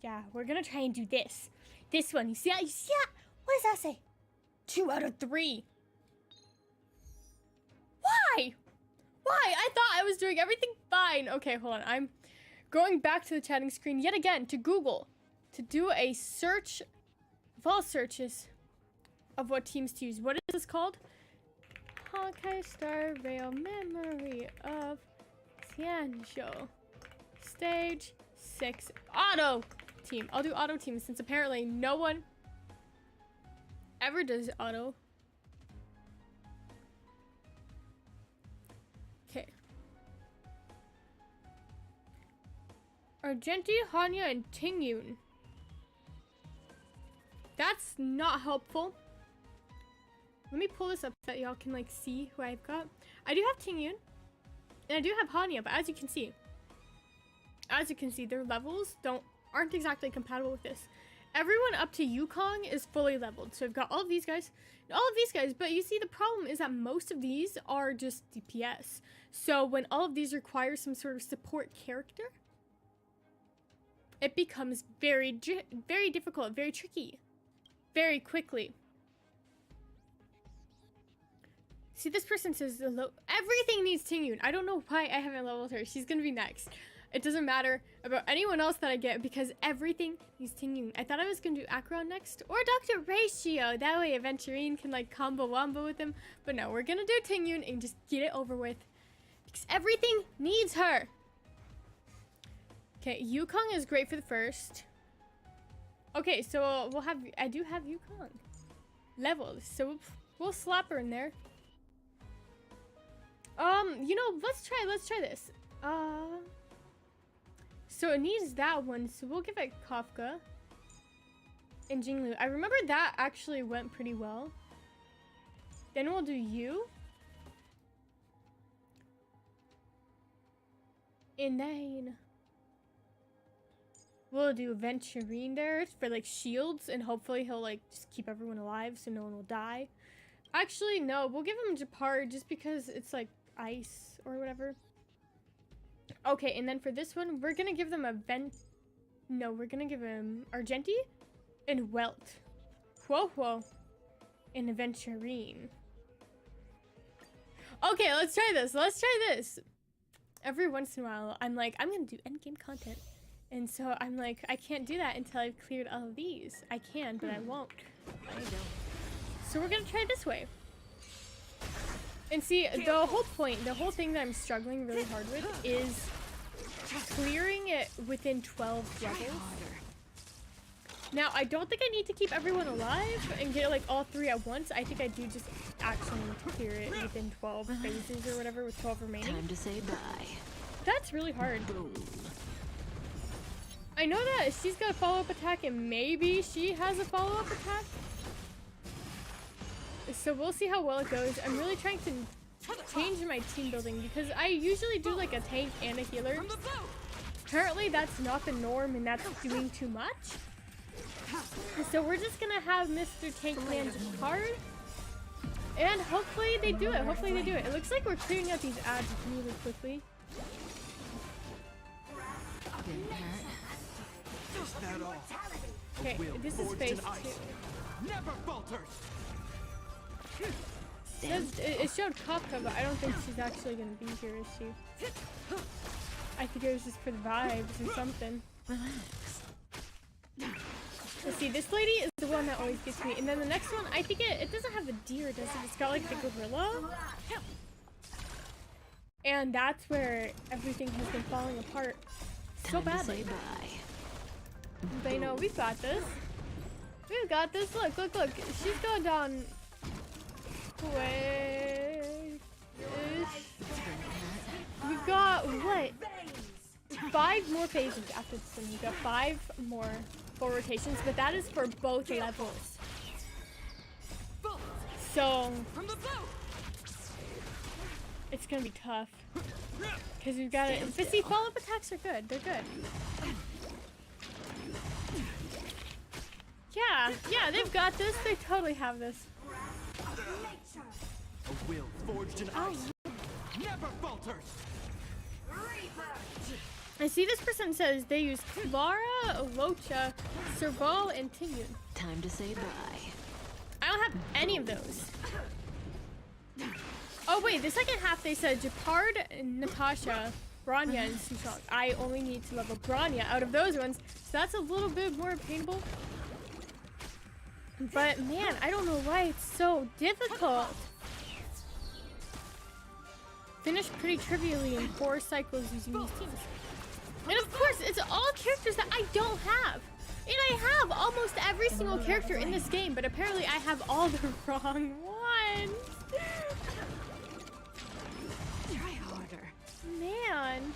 Yeah, we're gonna try and do this. This one, you see that? You see that? What does that say? 2 out of 3. Why? Why? I thought I was doing everything fine. Okay, hold on. I'm going back to the chatting screen yet again to Google to do a search of all searches of what teams to use. What is this called? Honkai Star Rail Memory of Tianzhou. Stage 6. Auto team. I'll do auto team since apparently no one ever does auto. Okay. Argenti, Hanya, and Tingyun. That's not helpful. Let me pull this up so that y'all can like see who I've got. I do have Tingyun. And I do have Hanya, but as you can see, their levels aren't exactly compatible with this. Everyone up to Yukong is fully leveled. So I've got all of these guys and all of these guys. But you see, the problem is that most of these are just DPS. So when all of these require some sort of support character, it becomes very difficult, very tricky, very quickly. See, this person says everything needs Tingyun. I don't know why I haven't leveled her. She's gonna be next. It doesn't matter about anyone else that I get because everything needs Tingyun. I thought I was gonna do Acheron next or Dr. Ratio. That way Aventurine can like combo wombo with him. But no, we're gonna do Tingyun and just get it over with because everything needs her. Okay, Yukong is great for the first. Okay, so I do have Yukong leveled, so we'll slap her in there. You know, let's try this. So it needs that one, so we'll give it Kafka and Jinglu. I remember that actually went pretty well. Then we'll do you. And then we'll do Venturine there for like shields, and hopefully he'll like just keep everyone alive so no one will die. Actually, no, we'll give him Japar just because it's like ice or whatever. Okay, and then for this one, we're gonna give them a No, we're gonna give him Argenti and Welt. Whoa. And Aventurine. Okay, let's try this. Every once in a while, I'm like, I'm gonna do endgame content. And so I'm like, I can't do that until I've cleared all of these. I can, but I won't. I don't. So we're gonna try this way. And see, the whole thing that I'm struggling really hard with is clearing it within 12 levels. Now, I don't think I need to keep everyone alive and get like all 3 at once. I think I do just actually need to clear it within 12 phases or whatever with 12 remaining. Time to say bye. That's really hard. Boom. I know that she's got a follow-up attack and maybe she has a follow-up attack. So we'll see how well it goes. I'm really trying to change my team building because I usually do like a tank and a healer. Apparently that's not the norm and that's doing too much. So we're just gonna have Mr. Tankman Japard. And hopefully they do it. It looks like we're clearing out these ads really quickly. Didn't hurt. Is that all? Okay, this is phase 2. Never falters. It showed Kafka, but I don't think she's actually gonna be here, is she? I think it was just for the vibes or something. Relax. Let's see, this lady is the one that always gets me. And then the next one, I think it doesn't have the deer, does it? It's got like the gorilla. And that's where everything has been falling apart so Time to badly. say bye. But you know, we've got this. We've got this. Look. She's going down. We've got what? 5 more phases after this one. We've got 5 more full rotations, but that is for both levels. So it's gonna be tough because we've got it. But see, follow-up attacks are good. They're good. Yeah, they've got this. They totally have this. A will forged in ice. Never falters. I see this person says they use Clara, Locha, Serval, and Tingyun. Time to say bye. I don't have any of those. Oh wait, the second half they said Japard, Natasha, Branya, and Sushant. I only need to level Branya out of those ones, so that's a little bit more painful. But man, I don't know why it's so difficult. Finished pretty trivially in 4 cycles using these teams. And of course, it's all characters that I don't have. And I have almost every single character in this game, but apparently I have all the wrong ones. Try harder. Man.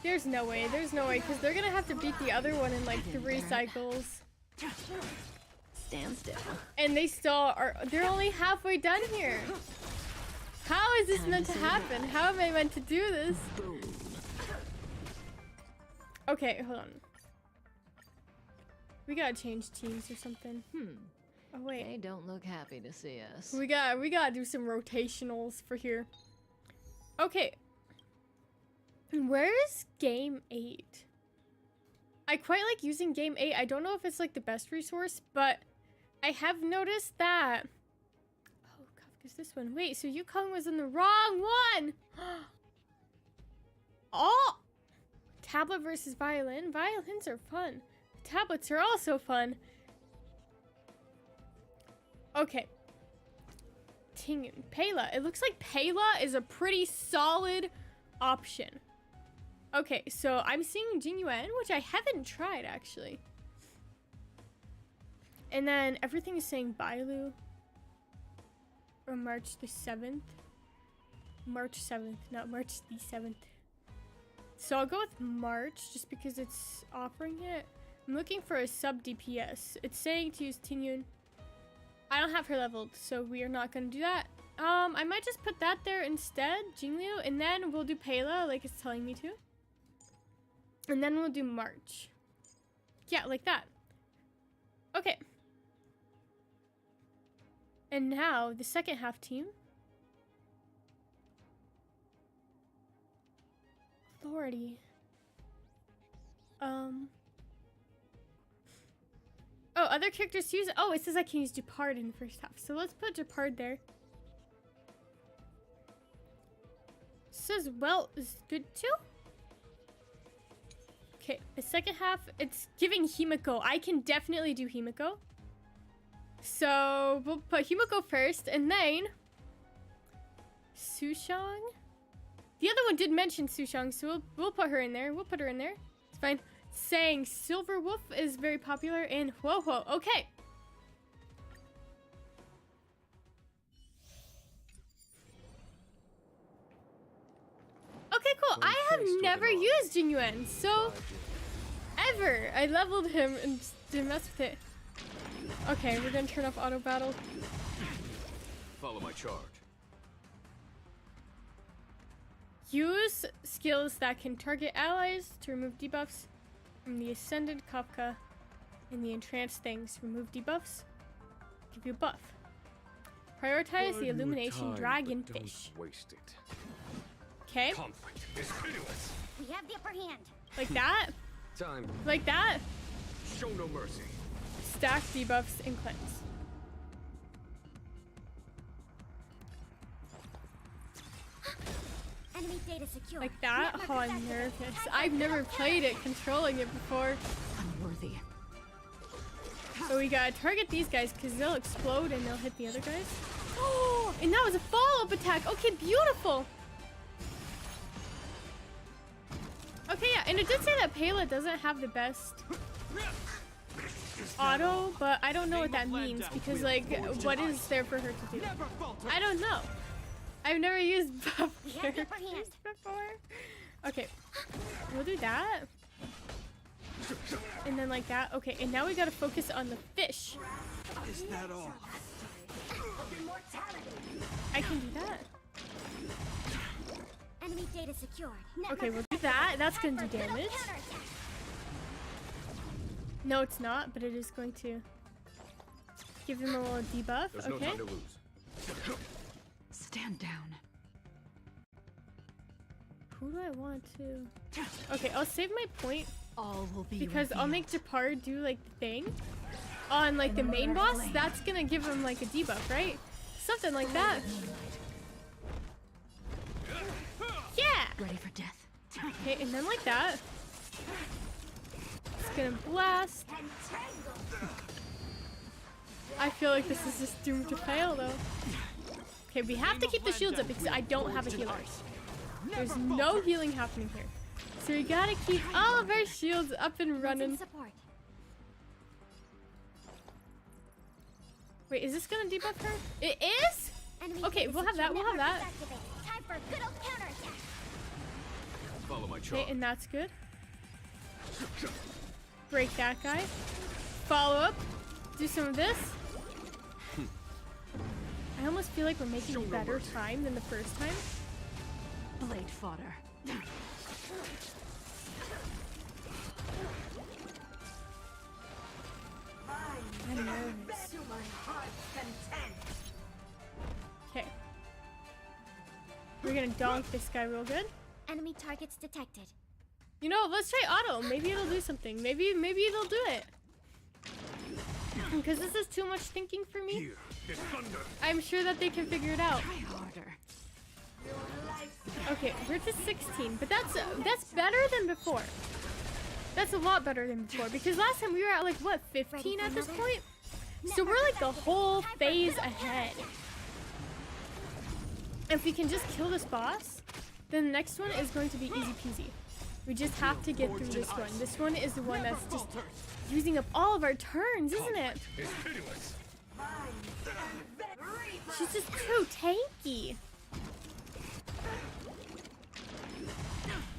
There's no way, because they're gonna have to beat the other one in like 3 cycles. Stand still. And they still are, they're only halfway done here. How is this meant to happen? How am I meant to do this? Boom. Okay, hold on. We gotta change teams or something. Oh wait. They don't look happy to see us. We gotta do some rotationals for here. Okay. Where is game 8? I quite like using game 8. I don't know if it's like the best resource, but I have noticed that. Oh, Kafka's this one. Wait, so Yukong was in the wrong one. Oh, tablet versus violin. Violins are fun. Tablets are also fun. Okay. Tingyun. Pela. It looks like Pela is a pretty solid option. Okay, so I'm seeing Jinyuan, which I haven't tried actually. And then everything is saying Bailu. Or March the 7th. March 7th, not March the 7th. So I'll go with March just because it's offering it. I'm looking for a sub DPS. It's saying to use Tingyun. I don't have her leveled, so we are not going to do that. I might just put that there instead, Jingliu, and then we'll do Pela like it's telling me to. And then we'll do March. Yeah, like that. Okay. And now, the second half team. authority. Oh, other characters use. Oh, it says I can use Depart in the first half. So let's put Depart there. Says well is good too. Okay, the second half, it's giving Himiko. I can definitely do Himiko. So we'll put Himiko first, and then Sushang. The other one did mention Sushang, so we'll put her in there. We'll put her in there. It's fine. Saying Silver Wolf is very popular in Whoa Whoa. Okay. Okay, cool. I have never used Jinyuan, so ever. I leveled him and didn't mess with it. Okay, we're gonna turn off auto battle. Follow my charge. Use skills that can target allies to remove debuffs from the Ascended Kafka and the Entranced Things. Remove debuffs, give you a buff. Prioritize the Illumination Dragonfish. Waste it. Okay, Conflict is pitiless. We have the upper hand. like that, Time. like that. Show no mercy. Stack debuffs and cleanse. Enemy data secure. Like that? Network Oh, I'm activated. nervous. Time for I've never critical played it, controlling it before. Unworthy. So we gotta target these guys because they'll explode and they'll hit the other guys. Oh, and that was a follow-up attack. Okay, beautiful. Okay, yeah, and it did say that Pela doesn't have the best auto, but I don't know what that means because, like, what is there for her to do? Never falter. I don't know. I've never used buff We have the upper characters hand. before. Okay, we'll do that. And then like that. Okay, and now we gotta focus on the fish. Is that all? I can do that. Enemy data secured. Okay, we'll do that. That's gonna do damage. No, it's not, but it is going to give them a little debuff. There's no Okay. time to lose. Stand down. Who do I want to? Okay, I'll save my point All will be because I'll make revealed. Japar do like the thing on like the main boss. That's gonna give him like a debuff, right? Something like that. Yeah. Ready for death. Okay, and then like that. It's gonna blast. I feel like this is just doomed to fail though. Okay, we have to keep the shields up because I don't have a healer. There's no healing happening here. So we gotta keep all of our shields up and running. Support. Wait, is this gonna debuff her? It is? Enemy Okay, data we'll have that, secure. we'll have that. Network activated. Time for good old counterattack. Follow my Okay, charge. and that's good. Break that guy. Follow up. Do some of this. I almost feel like we're making better time than the first time. Blade fodder. I'm nervous. Okay. We're gonna donk this guy real good. Enemy targets detected. You know, let's try auto. Maybe it'll do something. Maybe it'll do it. Because this is too much thinking for me. Here is thunder. I'm sure that they can figure it out. Try harder. Okay, we're to 16, but that's better than before. That's a lot better than before because last time we were at like what, 15 at this point? So we're like the whole phase ahead. If we can just kill this boss, then the next one is going to be easy peasy. We just have to get through this one. This one is the one that's just using up all of our turns, isn't it? Is pitiless. She's just too tanky.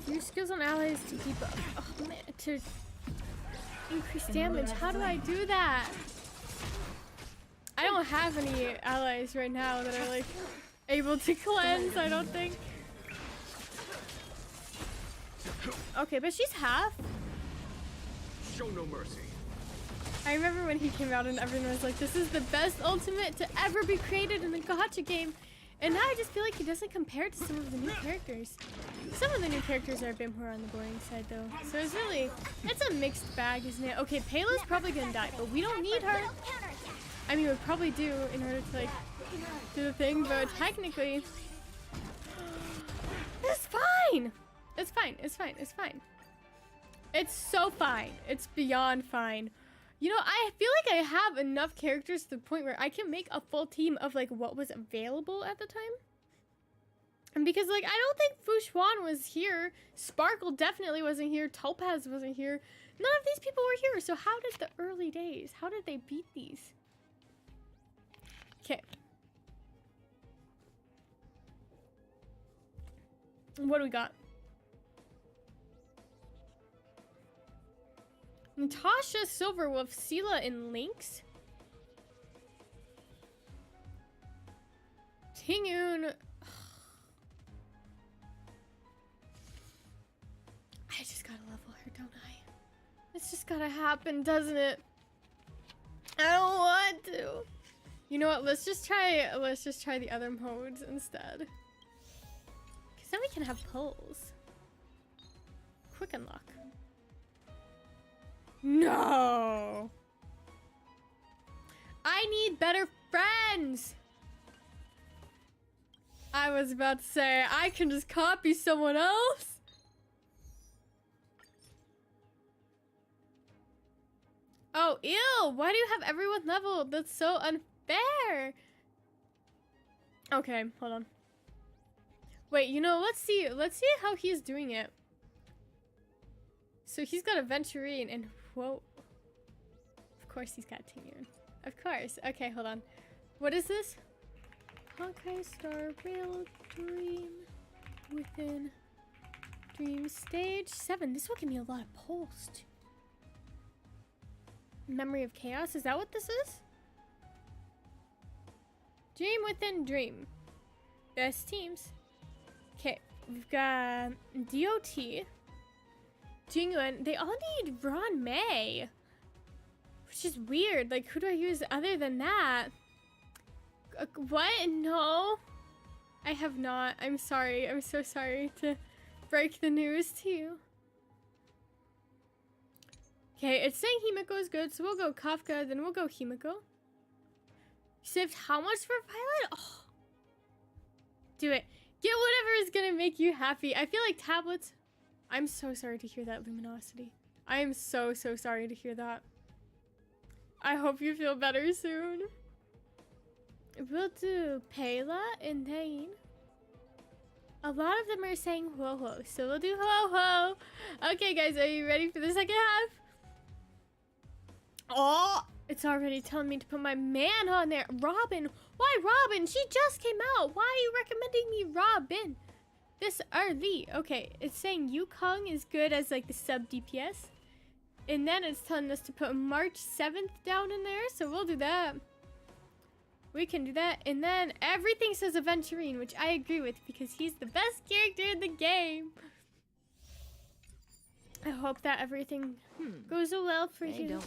Use skills on allies to debuff. Oh man, to increase damage. How do I do that? I don't have any allies right now that are like able to cleanse, I don't think. Okay, but she's half. Show no mercy. I remember when he came out and everyone was like, this is the best ultimate to ever be created in a gacha game. And now I just feel like he doesn't compare to some of the new characters. Some of the new characters are a bit more on the boring side though. So it's a mixed bag, isn't it? Okay, Payla's probably gonna die, but we don't need her. I mean, we probably do in order to like do the thing, but technically, it's fine. It's fine. It's fine. It's fine. It's so fine. It's beyond fine. You know, I feel like I have enough characters to the point where I can make a full team of like what was available at the time. And because like, I don't think Fushuan was here. Sparkle definitely wasn't here. Topaz wasn't here. None of these people were here. So how did the early days, how did they beat these? Okay. What do we got? Natasha, Silverwolf, Sela, and Lynx. Tingyun. I just gotta level her, don't I? It's just gotta happen, doesn't it? I don't want to. You know what? Let's just try the other modes instead. Cause then we can have pulls. Quick unlock. No. I need better friends. I was about to say I can just copy someone else. Oh, ew! Why do you have everyone leveled? That's so unfair. Okay, hold on. Wait, you know, let's see how he's doing it. So he's got a Venturine and whoa. Of course he's got Tingyun. Of course. Okay, hold on. What is this? Honkai Star Rail Dream within Dream Stage 7. This will give me a lot of pulls too. Memory of Chaos, is that what this is? Dream within Dream. Best teams. Okay, we've got DOT. Jingyuan, they all need Ron May. Which is weird. Like, who do I use other than that? What? No. I have not. I'm sorry. I'm so sorry to break the news to you. Okay, it's saying Himiko is good, so we'll go Kafka, then we'll go Himiko. You saved how much for Violet? Oh. Do it. Get whatever is gonna make you happy. I feel like tablets... I'm so sorry to hear that, Luminosity. I am so sorry to hear that. I hope you feel better soon. We'll do Payla and Thane. A lot of them are saying ho-ho, so we'll do ho-ho. Okay, guys, are you ready for the second half? Oh, it's already telling me to put my man on there. Robin. Why Robin? She just came out. Why are you recommending me Robin? This early. Okay, it's saying Yukong is good as like the sub DPS. And then it's telling us to put March 7th down in there. So we'll do that. We can do that. And then everything says Aventurine, which I agree with because he's the best character in the game. I hope that everything goes well for you.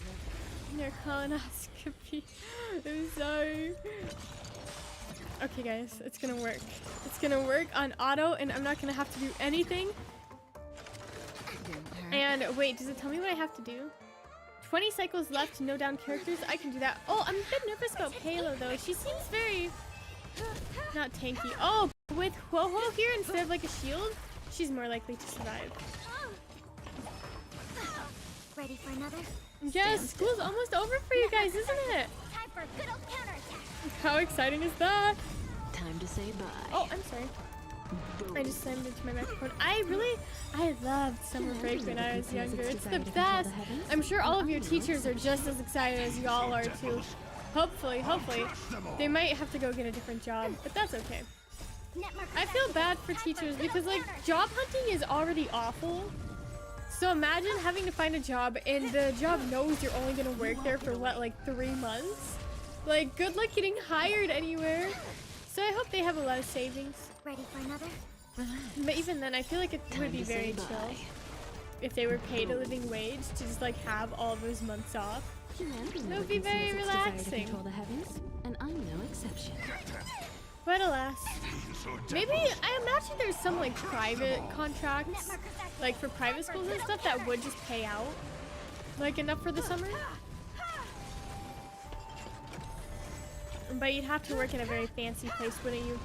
Your colonoscopy. I'm sorry. Okay, guys, it's gonna work. It's gonna work on auto, and I'm not gonna have to do anything. And wait, does it tell me what I have to do? 20 cycles left to know down characters. I can do that. Oh, I'm a bit nervous about Payla though. She seems very not tanky. Oh, with Ho-Ho here instead of like a shield, she's more likely to survive. Ready for another? Yes, school's almost over for you guys, isn't it? Time for a good old counterattack. How exciting is that? Time to say bye. Oh, I'm sorry. I just slammed into my microphone. I loved summer break when I was younger. It's the best. I'm sure all of your teachers are just as excited as y'all are too. Hopefully. They might have to go get a different job, but that's okay. I feel bad for teachers because like job hunting is already awful. So imagine having to find a job and the job knows you're only gonna work there for what, like 3 months? Like good luck getting hired anywhere. So I hope they have a lot of savings. Ready for another? But even then, I feel like it would be very chill if they were paid a living wage to just like have all those months off. It would be very relaxing. Control the heavens, and I'm no exception. But alas, Fiends or maybe devils. I imagine there's some like private contracts, like for private schools and stuff that would just pay out like enough for the summer. But you'd have to work in a very fancy place, wouldn't you?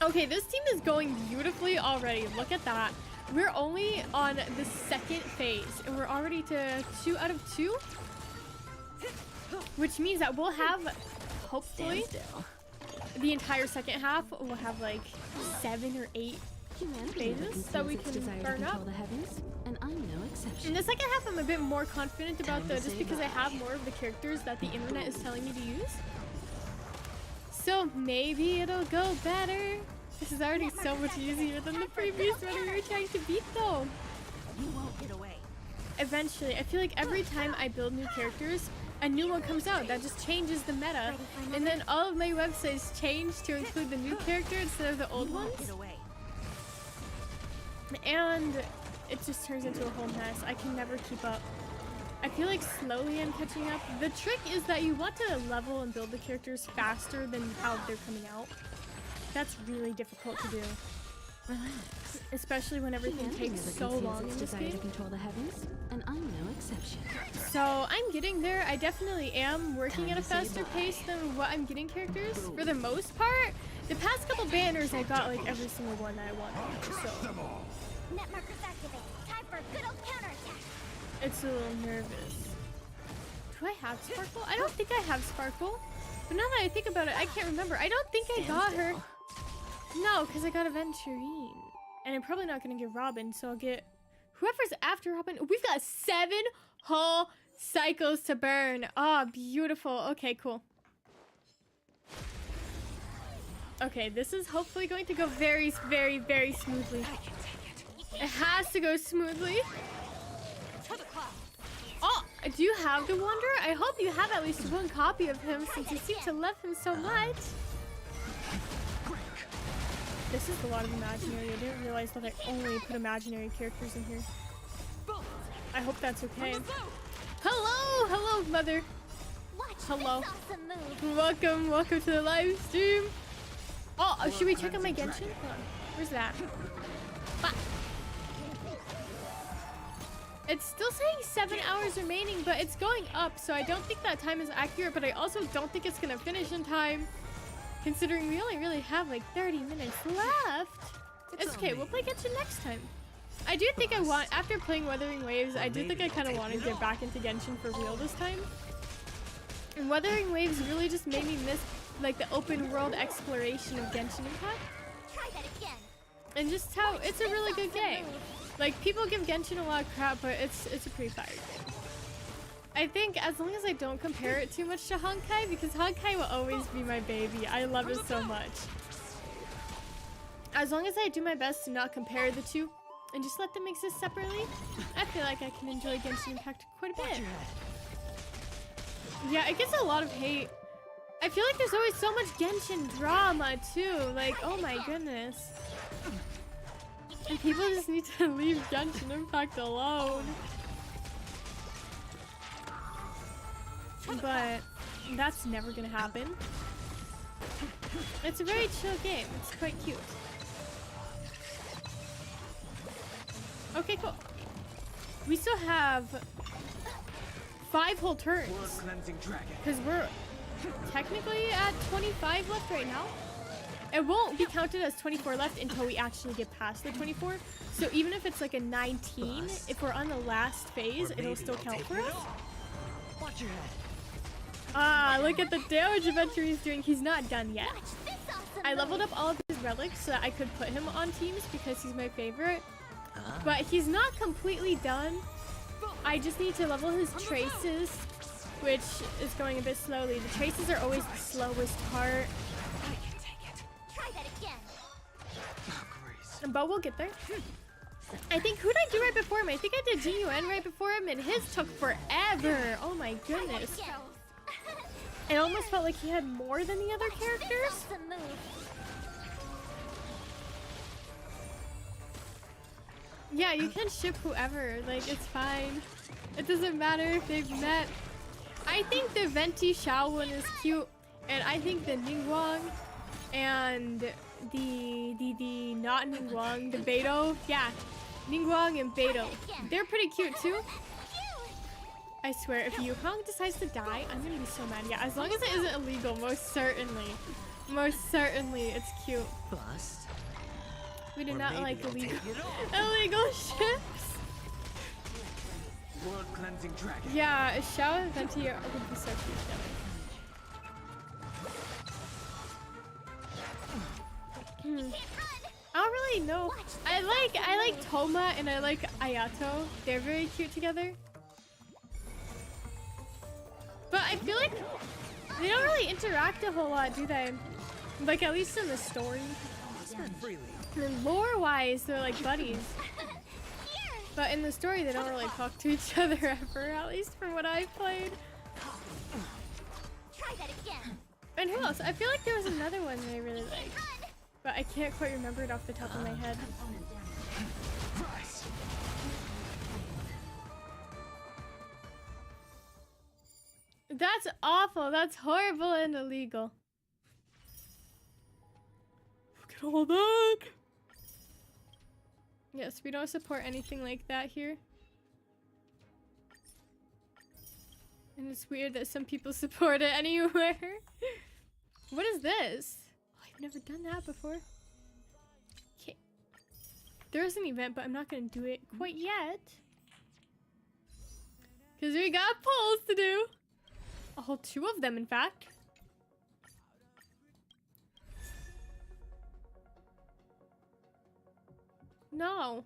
Okay, this team is going beautifully already. Look at that. We're only on the second phase, and we're already to 2 out of 2. Which means that we'll have, hopefully, the entire second half, we'll have like 7 or 8 phases that we can burn up. The heavens, and I'm no exception. In the second half, I'm a bit more confident about the, just because I have more of the characters that the internet is telling me to use. So maybe it'll go better. This is already so much easier than the previous one we were trying to beat though. You won't get away. Eventually, I feel like every time I build new characters, a new one comes out that just changes the meta. And then all of my websites change to include the new character instead of the old ones. Get away. And it just turns into a whole mess. I can never keep up. I feel like slowly I'm catching up. The trick is that you want to level and build the characters faster than how they're coming out. That's really difficult to do. Relax. Especially when everything takes so long in this desire to game. control the heavens, and I'm no exception. So I'm getting there. I definitely am working at a faster pace than what I'm getting characters. For the most part, the past couple banners I got like every single one that I wanted. So Net markers activated. Time for a good old counterattack. it's a little nervous. Do I have Sparkle? I don't think I have Sparkle. But now that I think about it, I can't remember. I don't think I got her. No, because I got Aventurine. And I'm probably not going to get Robin, so I'll get whoever's after Robin. We've got 7 whole cycles to burn. Oh, beautiful. Okay, cool. Okay, this is hopefully going to go very, very, very smoothly. It has to go smoothly. Oh, do you have the Wanderer? I hope you have at least one copy of him since you seem to love him so much. This is a lot of imaginary. I didn't realize that I only put imaginary characters in here. I hope that's okay. Hello! Hello, mother. Watch Hello. this awesome move. Welcome to the live stream. Oh, should we check out my Genshin? Hold on. Where's that? Ah. It's still saying 7 hours remaining, but it's going up, so I don't think that time is accurate, but I also don't think it's gonna finish in time, considering we only really have like 30 minutes left. It's okay, we'll play Genshin next time. I do think I want, after playing Wuthering Waves, I do think I kind of want to get back into Genshin for real this time. And Wuthering Waves really just made me miss like the open world exploration of Genshin Impact. Try that again. And just how it's a really good game. Like, people give Genshin a lot of crap, but it's a pretty fire game. I think as long as I don't compare it too much to Honkai, because Honkai will always be my baby. I love it so much. As long as I do my best to not compare the two and just let them exist separately, I feel like I can enjoy Genshin Impact quite a bit. Yeah, it gets a lot of hate. I feel like there's always so much Genshin drama too. Like, oh my goodness. And people just need to leave Genshin Impact alone. But that's never gonna happen. It's a very chill game. It's quite cute. Okay, cool. We still have 5 whole turns. Cleansing dragon. Because we're technically at 25 left right now. It won't be counted as 24 left until we actually get past the 24. So even if it's like a 19, if we're on the last phase, it'll still count for us. Watch your head. Ah, look at the damage adventure he's doing. He's not done yet. Watch this awesome I move. leveled up all of his relics so that I could put him on teams because he's my favorite. But he's not completely done. I just need to level his traces, which is going a bit slowly. The traces are always the slowest part. Try that again. But we'll get there. I think, who did I do right before him? I think I did GUN right before him, and his took forever. Oh my goodness. Again. It almost felt like he had more than the other characters. Awesome move. Yeah, you can ship whoever. Like, it's fine. It doesn't matter if they've met. I think the Venti Xiao one is cute, and I think the Ningguang and the not Ningguang, the Beidou. Yeah, Ningguang and Beidou. They're pretty cute too. I swear, if Yukong decides to die, I'm gonna be so mad. Yeah, as long as it isn't illegal, most certainly. Most certainly, it's cute. Bust. We do Or not maybe like I'll illegal take it all. illegal ships. World cleansing dragon. Yeah, Xiao and Venti would be so cute together. I don't really know. I like Toma and I like Ayato. They're very cute together. But I feel like they don't really interact a whole lot, do they? Like, at least in the story. Freely. And lore-wise, they're like buddies. But in the story, they don't really talk to each other ever, at least from what I've played. Try that again. And who else? I feel like there was another one that I really liked. But I can't quite remember it off the top of my head. That's awful. That's horrible and illegal. Look at all that. Yes, we don't support anything like that here. And it's weird that some people support it anywhere. What is this? Oh, I've never done that before. Okay. There's an event, but I'm not going to do it quite yet. Because we got polls to do. A whole 2 of them, in fact. No.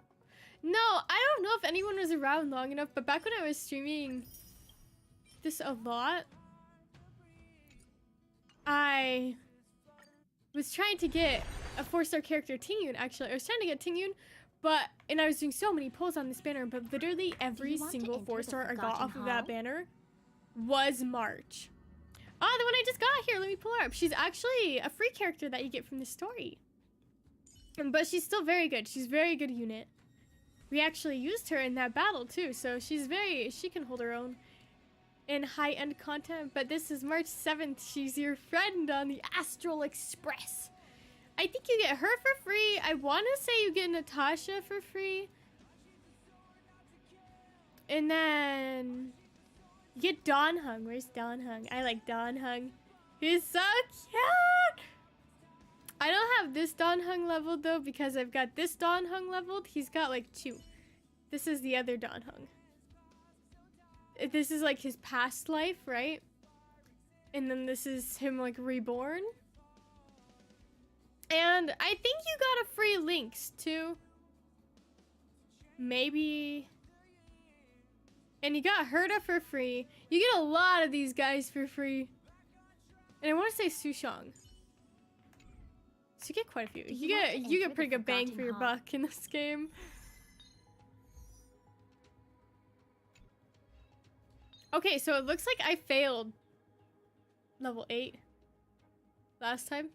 No, I don't know if anyone was around long enough, but back when I was streaming this a lot, I was trying to get a 4-star character, Tingyun, actually. I was trying to get Tingyun, and I was doing so many polls on this banner, but literally every single 4-star I got off of that banner was March. Oh, the one I just got here. Let me pull her up. She's actually a free character that you get from the story. But she's still very good. She's a very good unit. We actually used her in that battle too, so she can hold her own in high-end content. But this is March 7th. She's your friend on the Astral Express. I think you get her for free. I want to say you get Natasha for free. And then you get Don Hung. Where's Don Hung? I like Don Hung. He's so cute! I don't have this Don Hung leveled though because I've got this Don Hung leveled. He's got like 2. This is the other Don Hung. This is like his past life, right? And then this is him like reborn. And I think you got a free links too. Maybe. And you got Herda for free. You get a lot of these guys for free. And I want to say Sushang. So you get quite a few. You get pretty good bang for your buck in this game. Okay, so it looks like I failed level 8 last time.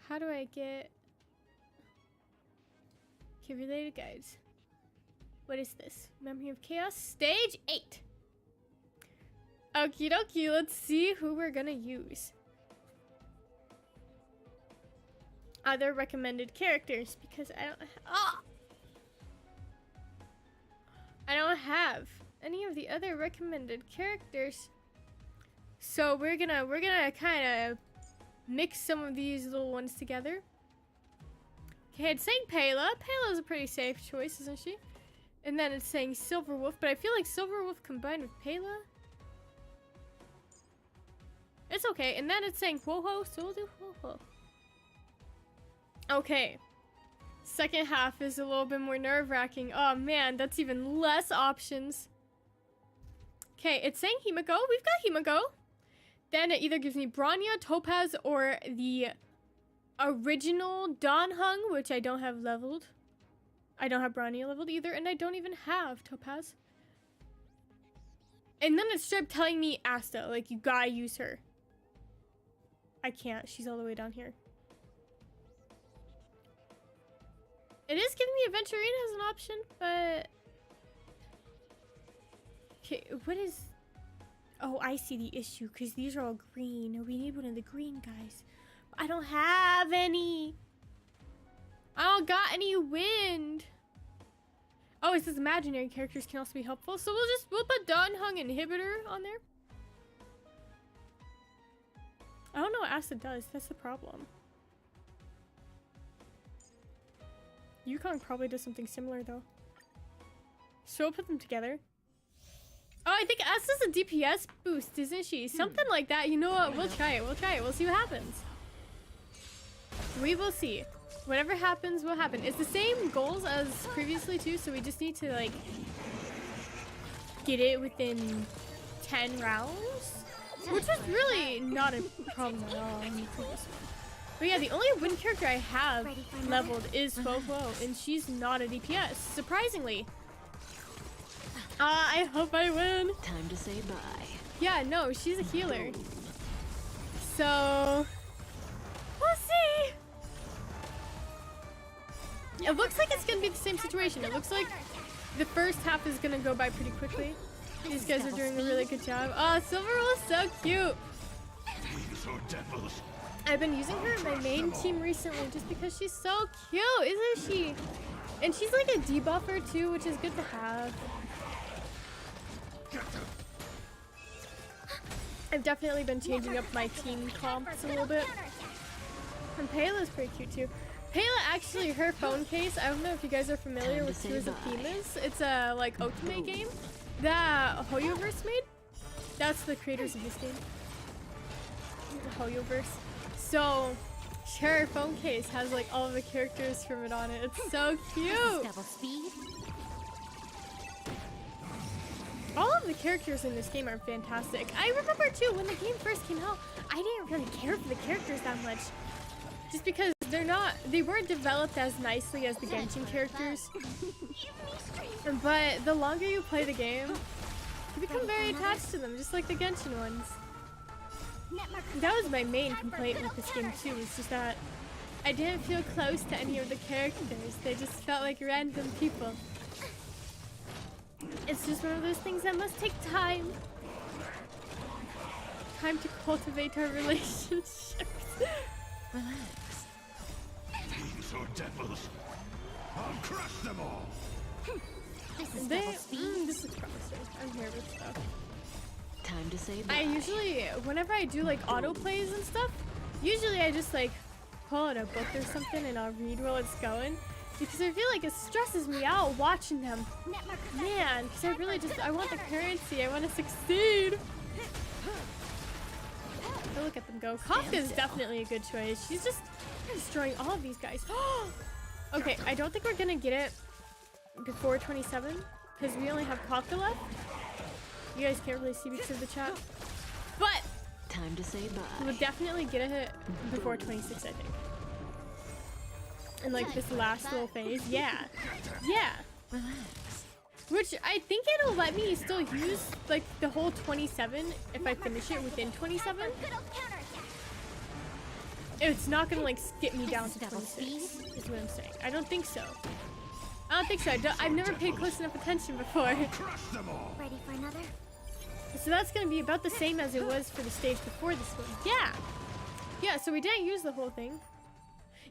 How do I get... Okay, related guides. What is this? Memory of Chaos, stage 8. Okie dokie, let's see who we're gonna use. Other recommended characters, because I don't have any of the other recommended characters. So we're gonna kind of mix some of these little ones together. Okay, it's saying Pela. Pela's a pretty safe choice, isn't she? And then it's saying Silverwolf, but I feel like Silverwolf combined with Pela. It's okay. And then it's saying Woho, so we'll do Woho. Okay. Second half is a little bit more nerve-wracking. Oh man, that's even less options. Okay, it's saying Himiko. We've got Himiko. Then it either gives me Bronya, Topaz, or the original Don Hung, which I don't have leveled. I don't have Bronya leveled either, and I don't even have Topaz. And then it's straight up telling me Asta, like, you gotta use her. I can't. She's all the way down here. It is giving me Aventurina as an option, but... Okay, what is... Oh, I see the issue, because these are all green. We need one of the green guys. I don't have any. I don't got any wind. Oh, it says imaginary characters can also be helpful. So we'll put Dunhung Inhibitor on there. I don't know what acid does. That's the problem. Yukong probably does something similar though. So we'll put them together. Oh, I think S is a DPS boost, isn't she? Something like that. You know what? We'll try it. We'll try it. We'll see what happens. We will see. Whatever happens will happen. It's the same goals as previously too, so we just need to like get it within 10 rounds, which is really not a problem at all in the previous one. But yeah, the only win character I have leveled is Fofo, and she's not a DPS, surprisingly. I hope I win. Time to say bye. Yeah, no, she's a healer. So we'll see. It looks like it's gonna be the same situation. It looks like the first half is gonna go by pretty quickly. These guys are doing a really good job. Oh, Silver was so cute. These are devils. I've been using her in my main team recently just because she's so cute, isn't she? And she's like a debuffer too, which is good to have. I've definitely been changing up my team comps a little bit. And Payla's pretty cute too. Payla actually, her phone case, I don't know if you guys are familiar with who the theme is. It's a like Otome game that Hoyoverse made. That's the creators of this game. Hoyoverse. So her phone case has like all of the characters from it on it. It's so cute. Double speed. All of the characters in this game are fantastic. I remember too, when the game first came out, I didn't really care for the characters that much. Just because they weren't developed as nicely as the Genshin characters. But the longer you play the game, you become very attached to them, just like the Genshin ones. That was my main complaint with this game too, it's just that I didn't feel close to any of the characters. They just felt like random people. It's just one of those things that must take time. Time to cultivate our relationships. Relax. These are devils. I'll crush them all. This is double speed. This looks promising. I'm here with stuff. Time to say bye. I usually, whenever I do like auto plays and stuff, usually I just like pull out a book or something and I'll read while it's going. Because I feel like it stresses me out watching them. Man, because I want the currency, I want to succeed. Oh, look at them go. Kafka is definitely a good choice. She's just destroying all of these guys. Okay, I don't think we're gonna get it before 27, because we only have Kafka left. You guys can't really see because of the chat. But time to say bye. we'll definitely get a hit before 26, I think. And like this last little phase, yeah. Relax. Which I think it'll let me still use like the whole 27 if I finish it within 27. It's not gonna like skip me down to 26, is what I'm saying. I don't think so. I've never paid close enough attention before. Crush them all. Ready for another? So that's gonna be about the same as it was for the stage before this one. Yeah, so we didn't use the whole thing.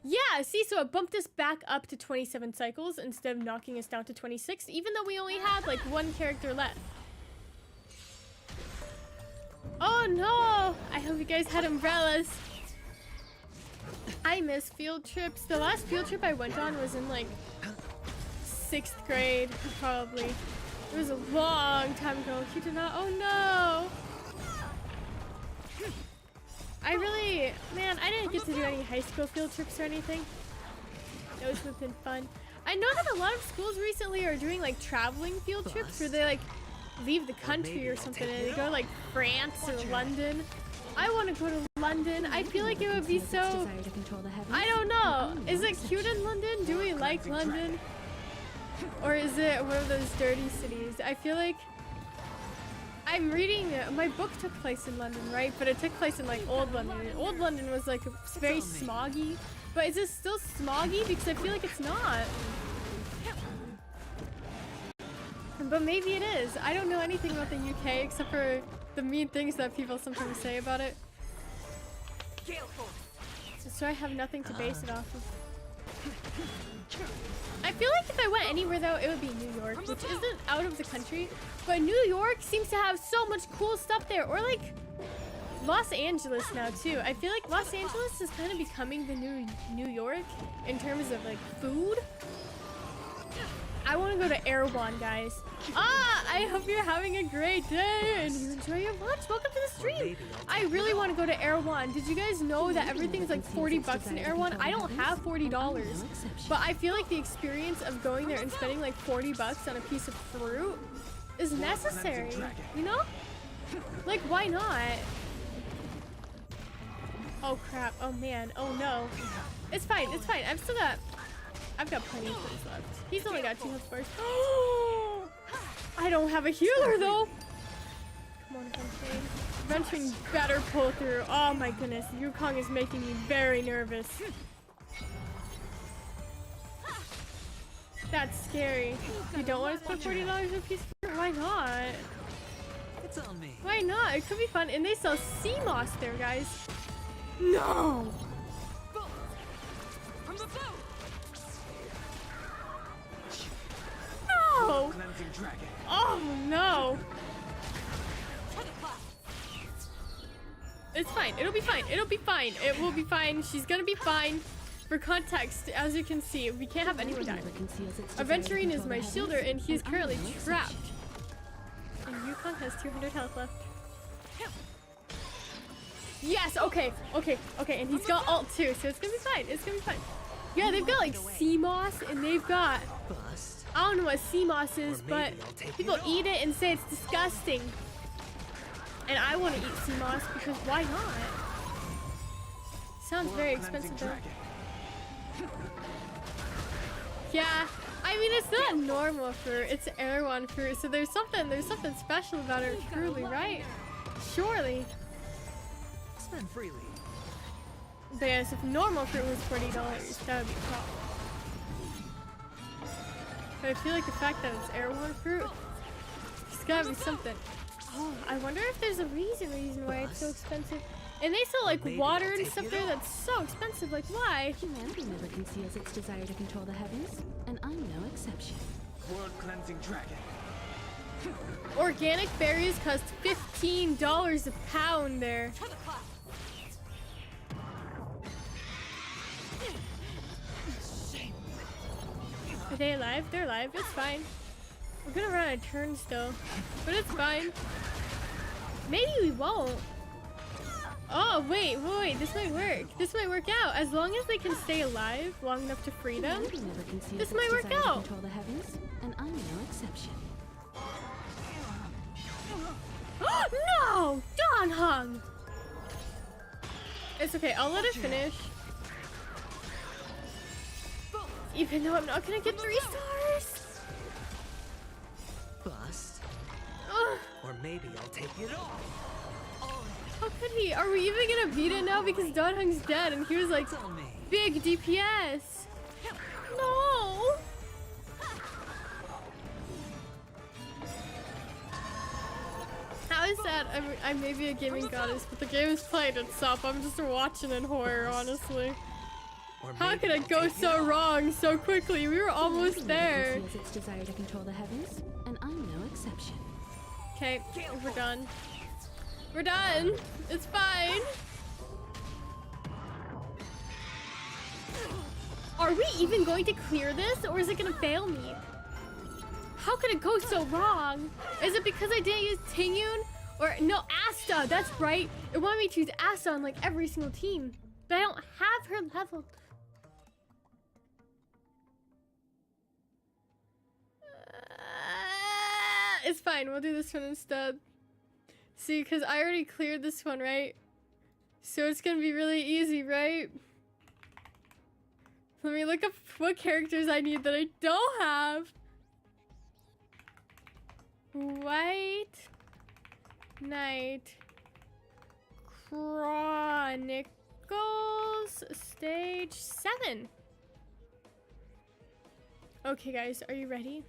Yeah, see, so it bumped us back up to 27 cycles instead of knocking us down to 26, even though we only had like one character left. Oh no! I hope you guys had umbrellas. I miss field trips. The last field trip I went on was in like 6th grade, probably. It was a long time ago. You did not. Oh no! Man, I didn't get to do any high school field trips or anything. Those would have been fun. I know that a lot of schools recently are doing like traveling field trips where they like leave the country or something and they go to like France or London. I want to go to London. I feel like it would be so... I don't know. Is it cute in London? Do we like London? Or is it one of those dirty cities? I feel like... I'm reading, my book took place in London, right? But it took place in like old London. Old London was like very smoggy. But is it still smoggy? Because I feel like it's not. But maybe it is. I don't know anything about the UK except for the mean things that people sometimes say about it. So I have nothing to base it off of. I feel like if I went anywhere though, it would be New York, which isn't out of the country, but New York seems to have so much cool stuff there. Or like Los Angeles now too. I feel like Los Angeles is kind of becoming the new New York in terms of like food. I want to go to Erewhon, guys. I hope you're having a great day and you enjoy your lunch. Welcome to the stream. I really want to go to Erewhon. Did you guys know that everything's like 40 bucks in Erewhon? I don't have $40, but I feel like the experience of going there and spending like 40 bucks on a piece of fruit is necessary, you know? Like, why not? Oh crap, oh man, oh no. It's fine, it's fine. I've got plenty of things left. He's only got 2 health bars. I don't have a healer though. Come on, Venturing. Venturing better pull through. Oh my goodness, Yukong is making me very nervous. That's scary. You don't want to spend $40 a piece of fruit? Why not? It's on me. Why not? It could be fun. And they sell sea moss there, guys. No! From the boat. No! Cleansing dragon. Oh no! It's fine. It'll be fine. It'll be fine. It will be fine. She's gonna be fine. For context, as you can see, we can't have anyone die. Aventurine is my shielder, and he's currently trapped. And Yukon has 200 health left. Yes. Okay. Okay. Okay. And he's got ult too, so it's gonna be fine. It's gonna be fine. Yeah, they've got like sea moss, and they've got. I don't know what sea moss is, but people eat it and say it's disgusting. And I want to eat sea moss because why not? Sounds very expensive though. Yeah, I mean it's not normal fruit, it's Erewhon fruit, so there's something special about it, truly, right? Surely. Spend freely. But yes, if normal fruit was $40, that would be a problem. But I feel like the fact that it's Erewhon fruit, it's gotta be something. Oh, I wonder if there's a reason why it's so expensive. And they sell like water and stuff there that's so expensive. Like, why? Humanity never conceals its desire to control the heavens, and I'm no exception. World cleansing dragon. Organic berries cost $15 a pound there. Are they alive? They're alive. It's fine. We're gonna run out of turns though, but it's fine. Maybe we won't. Oh, wait, this might work. This might work out. As long as they can stay alive long enough to free them, this might work out. Control the heavens, and I'm no exception. No! Dawn Hung! It's okay, I'll let it finish. Even though I'm not gonna get 3 stars. Bust. Ugh. Or maybe I'll take it all. How could he? Are we even gonna beat it now? Because Dawn Hung's dead and he was like big DPS. No! How is that? I may be a gaming goddess, but the game is playing itself. I'm just watching in horror, honestly. How could it go so wrong so quickly? We were almost there. Its desire to control the heavens, and I'm no exception. Okay, we're done. We're done. It's fine. Are we even going to clear this, or is it gonna fail me? How could it go so wrong? Is it because I didn't use Tingyun? Or no, Asta, that's right. It wanted me to use Asta on like every single team. But I don't have her leveled. It's fine, we'll do this one instead. See, because I already cleared this one, right? So it's gonna be really easy, right? Let me look up what characters I need that I don't have. White Knight Chronicles Stage 7. Okay guys, are you ready?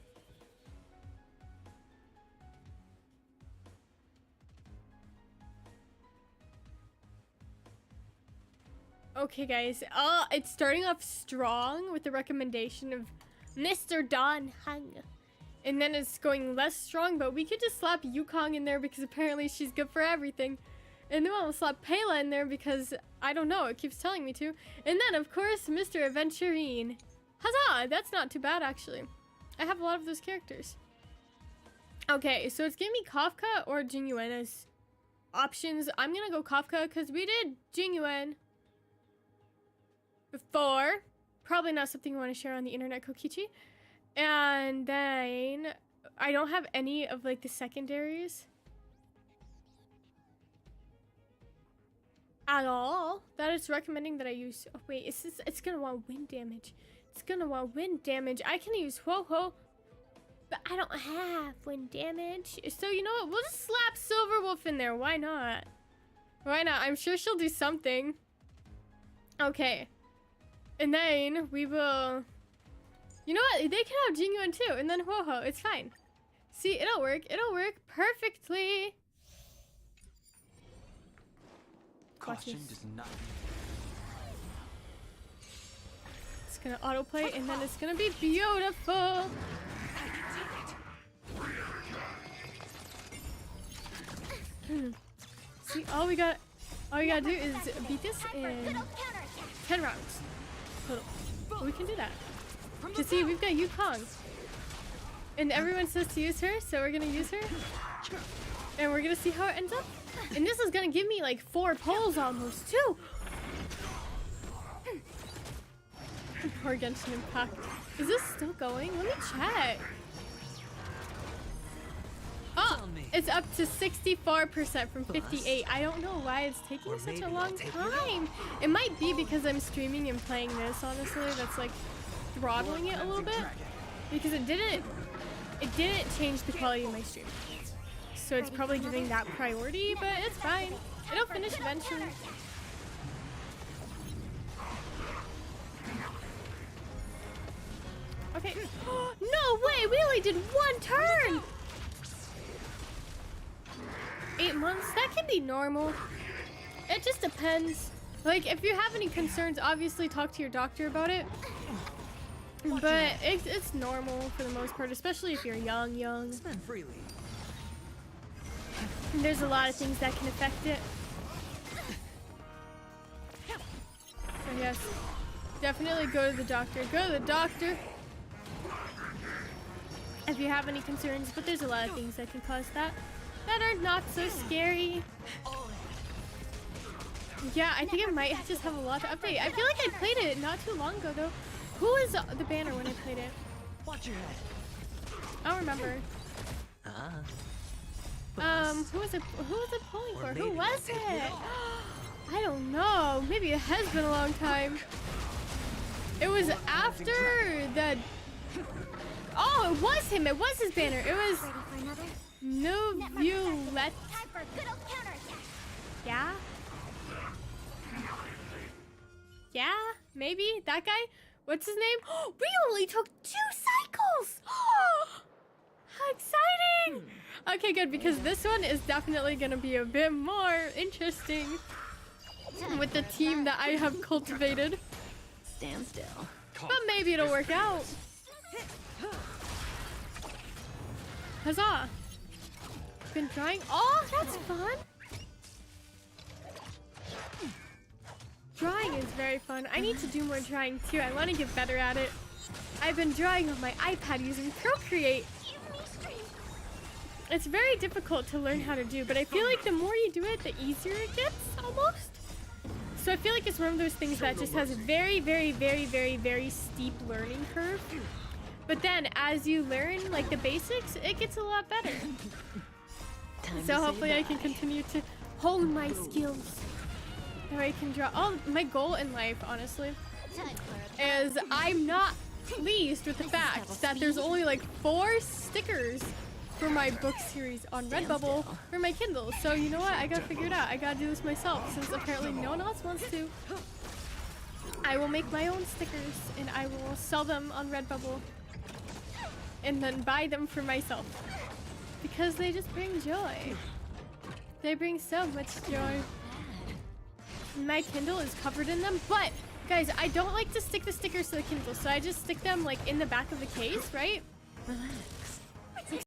Okay, guys. It's starting off strong with the recommendation of Mr. Don Hung. And then it's going less strong, but we could just slap Yukong in there because apparently she's good for everything. And then we'll slap Pela in there because, I don't know, it keeps telling me to. And then, of course, Mr. Aventurine. Huzzah! That's not too bad, actually. I have a lot of those characters. Okay, so it's giving me Kafka or Jingyuan as options. I'm gonna go Kafka because we did Jingyuan before. Probably not something you want to share on the internet, Kokichi. And then I don't have any of like the secondaries at all. That is recommending that I use. Oh wait, it's gonna want wind damage. It's gonna want wind damage. I can use Ho-Ho, but I don't have wind damage. So you know what? We'll just slap Silverwolf in there. Why not? Why not? I'm sure she'll do something. Okay. And then we will... You know what? They can have Jingyuan too. And then Ho-Ho. It's fine. See, it'll work. It'll work perfectly. Caution does not. It's gonna autoplay and then it's gonna be beautiful. See, all we gotta do is beat this in 10 rounds. Total. We can do that. To see, we've got Yukong. And everyone says to use her, so we're gonna use her. And we're gonna see how it ends up. And this is gonna give me like 4 pulls almost, too. Poor Genshin Impact. Is this still going? Let me check. Oh, it's up to 64% from 58. I don't know why it's taking such a long time. It might be because I'm streaming and playing this, honestly. That's like throttling it a little bit. Because it didn't change the quality of my stream. So it's probably giving that priority, but it's fine. It'll finish eventually. Okay. No way! We only did 1 turn! 8 months? That can be normal. It just depends. Like, if you have any concerns, obviously talk to your doctor about it. But it's normal for the most part, especially if you're young. Spend freely. There's a lot of things that can affect it. So yes, definitely go to the doctor. Go to the doctor if you have any concerns, but there's a lot of things that can cause that are not so scary. Yeah, I think it might just have a lot to update. I feel like I played it not too long ago though. Who was the banner when I played it? Watch your head. I don't remember. Who was it pulling for? Who was it? I don't know. Maybe it has been a long time. It was after the... Oh, it was him. It was his banner. It was... No Violet. Yeah? Yeah? Maybe? That guy? What's his name? We only took 2 cycles! How exciting! Okay, good, because this one is definitely gonna be a bit more interesting with the team that I have cultivated. Stand still. But maybe it'll work out. Huzzah! Been drawing. Oh, that's fun! Drawing is very fun. I need to do more drawing too. I want to get better at it. I've been drawing on my iPad using Procreate. It's very difficult to learn how to do, but I feel like the more you do it, the easier it gets, almost. So I feel like it's one of those things that just has a very, very, very, very, very steep learning curve. But then, as you learn, like, the basics, it gets a lot better. So hopefully I can continue to hone my skills. That way I can draw. Oh, my goal in life, honestly, is I'm not pleased with the fact that there's only like 4 stickers for my book series on Redbubble for my Kindle. So you know what? I gotta figure it out. I gotta do this myself since apparently no one else wants to. I will make my own stickers and I will sell them on Redbubble and then buy them for myself because they just bring joy. They bring so much joy. my Kindle is covered in them, but guys, I don't like to stick the stickers to the Kindle, so I just stick them like in the back of the case, right? Relax.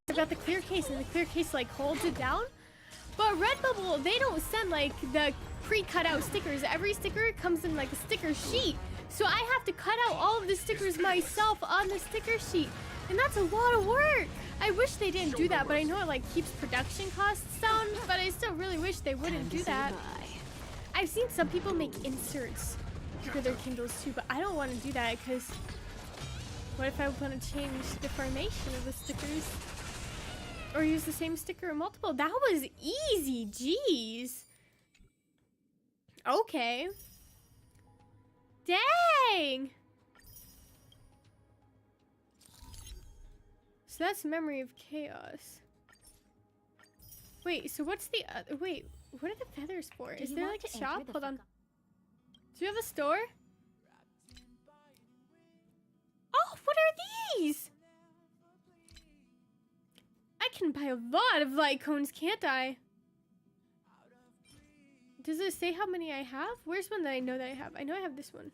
I've got the clear case, and the clear case like holds it down. But Redbubble, they don't send like the pre-cut out stickers. Every sticker comes in like a sticker sheet. So I have to cut out all of the stickers myself on the sticker sheet. And that's a lot of work. I wish they didn't do that, but I know it like keeps production costs down, but I still really wish they wouldn't do that. I've seen some people make inserts for their Kindles too, but I don't want to do that because what if I want to change the formation of the stickers? Or use the same sticker in multiple? That was easy, jeez. Okay. Dang! So that's Memory of Chaos. Wait, so what's the other? Wait, what are the feathers for? Is there like a shop? Hold on. Do you have a store? Oh, what are these? I can buy a lot of light cones, can't I? Does it say how many I have? Where's one that I know that I have? I know I have this one.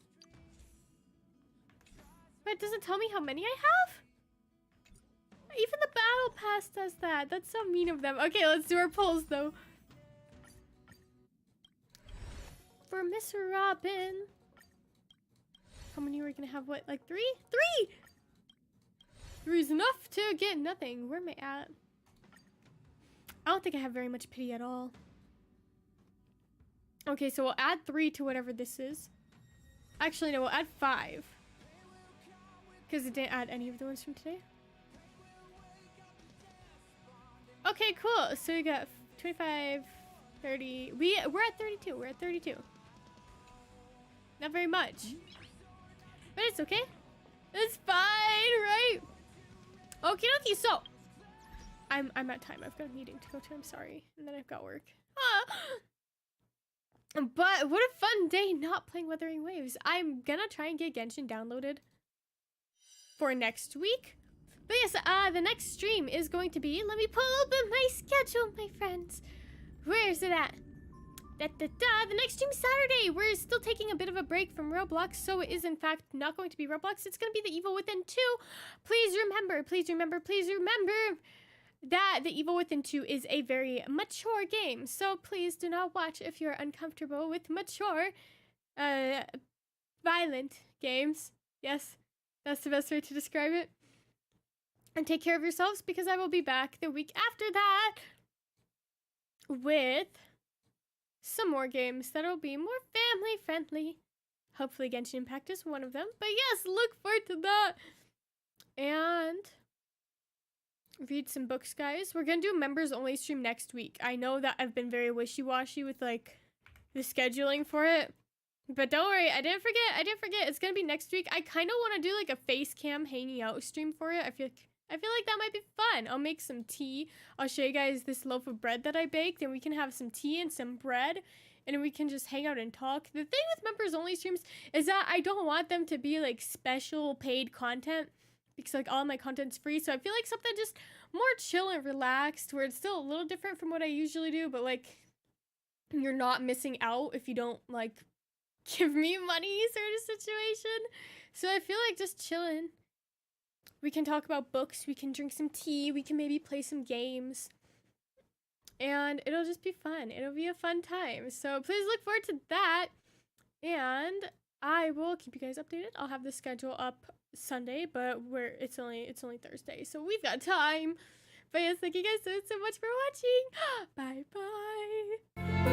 But it doesn't tell me how many I have? Even the battle pass does that. That's so mean of them. Okay, let's do our polls though. For Miss Robin. How many are we gonna have? What, like 3? 3! 3 is enough to get nothing. Where am I at? I don't think I have very much pity at all. Okay, so we'll add 3 to whatever this is. Actually, no, we'll add 5. Because it didn't add any of the ones from today. Okay, cool. So we got 25, 30. We're at 32. We're at 32. Not very much. But it's okay. It's fine, right? Okie dokie, so I'm at time. I've got a meeting to go to. I'm sorry. And then I've got work. But what a fun day not playing Wuthering Waves. I'm gonna try and get Genshin downloaded for next week. But yes, the next stream is going to be, let me pull open my schedule, my friends. Where is it at? The next stream is Saturday. We're still taking a bit of a break from Roblox, so it is in fact not going to be Roblox. It's going to be The Evil Within 2. Please remember that The Evil Within 2 is a very mature game. So please do not watch if you're uncomfortable with mature, violent games. Yes, that's the best way to describe it. And take care of yourselves because I will be back the week after that with some more games that'll be more family friendly. Hopefully Genshin Impact is one of them. But yes, look forward to that. And read some books, guys. We're gonna do a members only stream next week. I know that I've been very wishy-washy with like the scheduling for it. But don't worry, I didn't forget. It's gonna be next week. I kind of want to do like a face cam hanging out stream for it. I feel like that might be fun. I'll make some tea. I'll show you guys this loaf of bread that I baked, and we can have some tea and some bread, and we can just hang out and talk. The thing with members only streams is that I don't want them to be like special paid content because like all my content's free. So I feel like something just more chill and relaxed where it's still a little different from what I usually do, but like you're not missing out if you don't like give me money sort of situation. So I feel like just chilling. We can talk about books, we can drink some tea, we can maybe play some games. And it'll just be fun. It'll be a fun time. So please look forward to that. And I will keep you guys updated. I'll have the schedule up Sunday, but it's only Thursday. So we've got time. But yes, thank you guys so much for watching. Bye bye.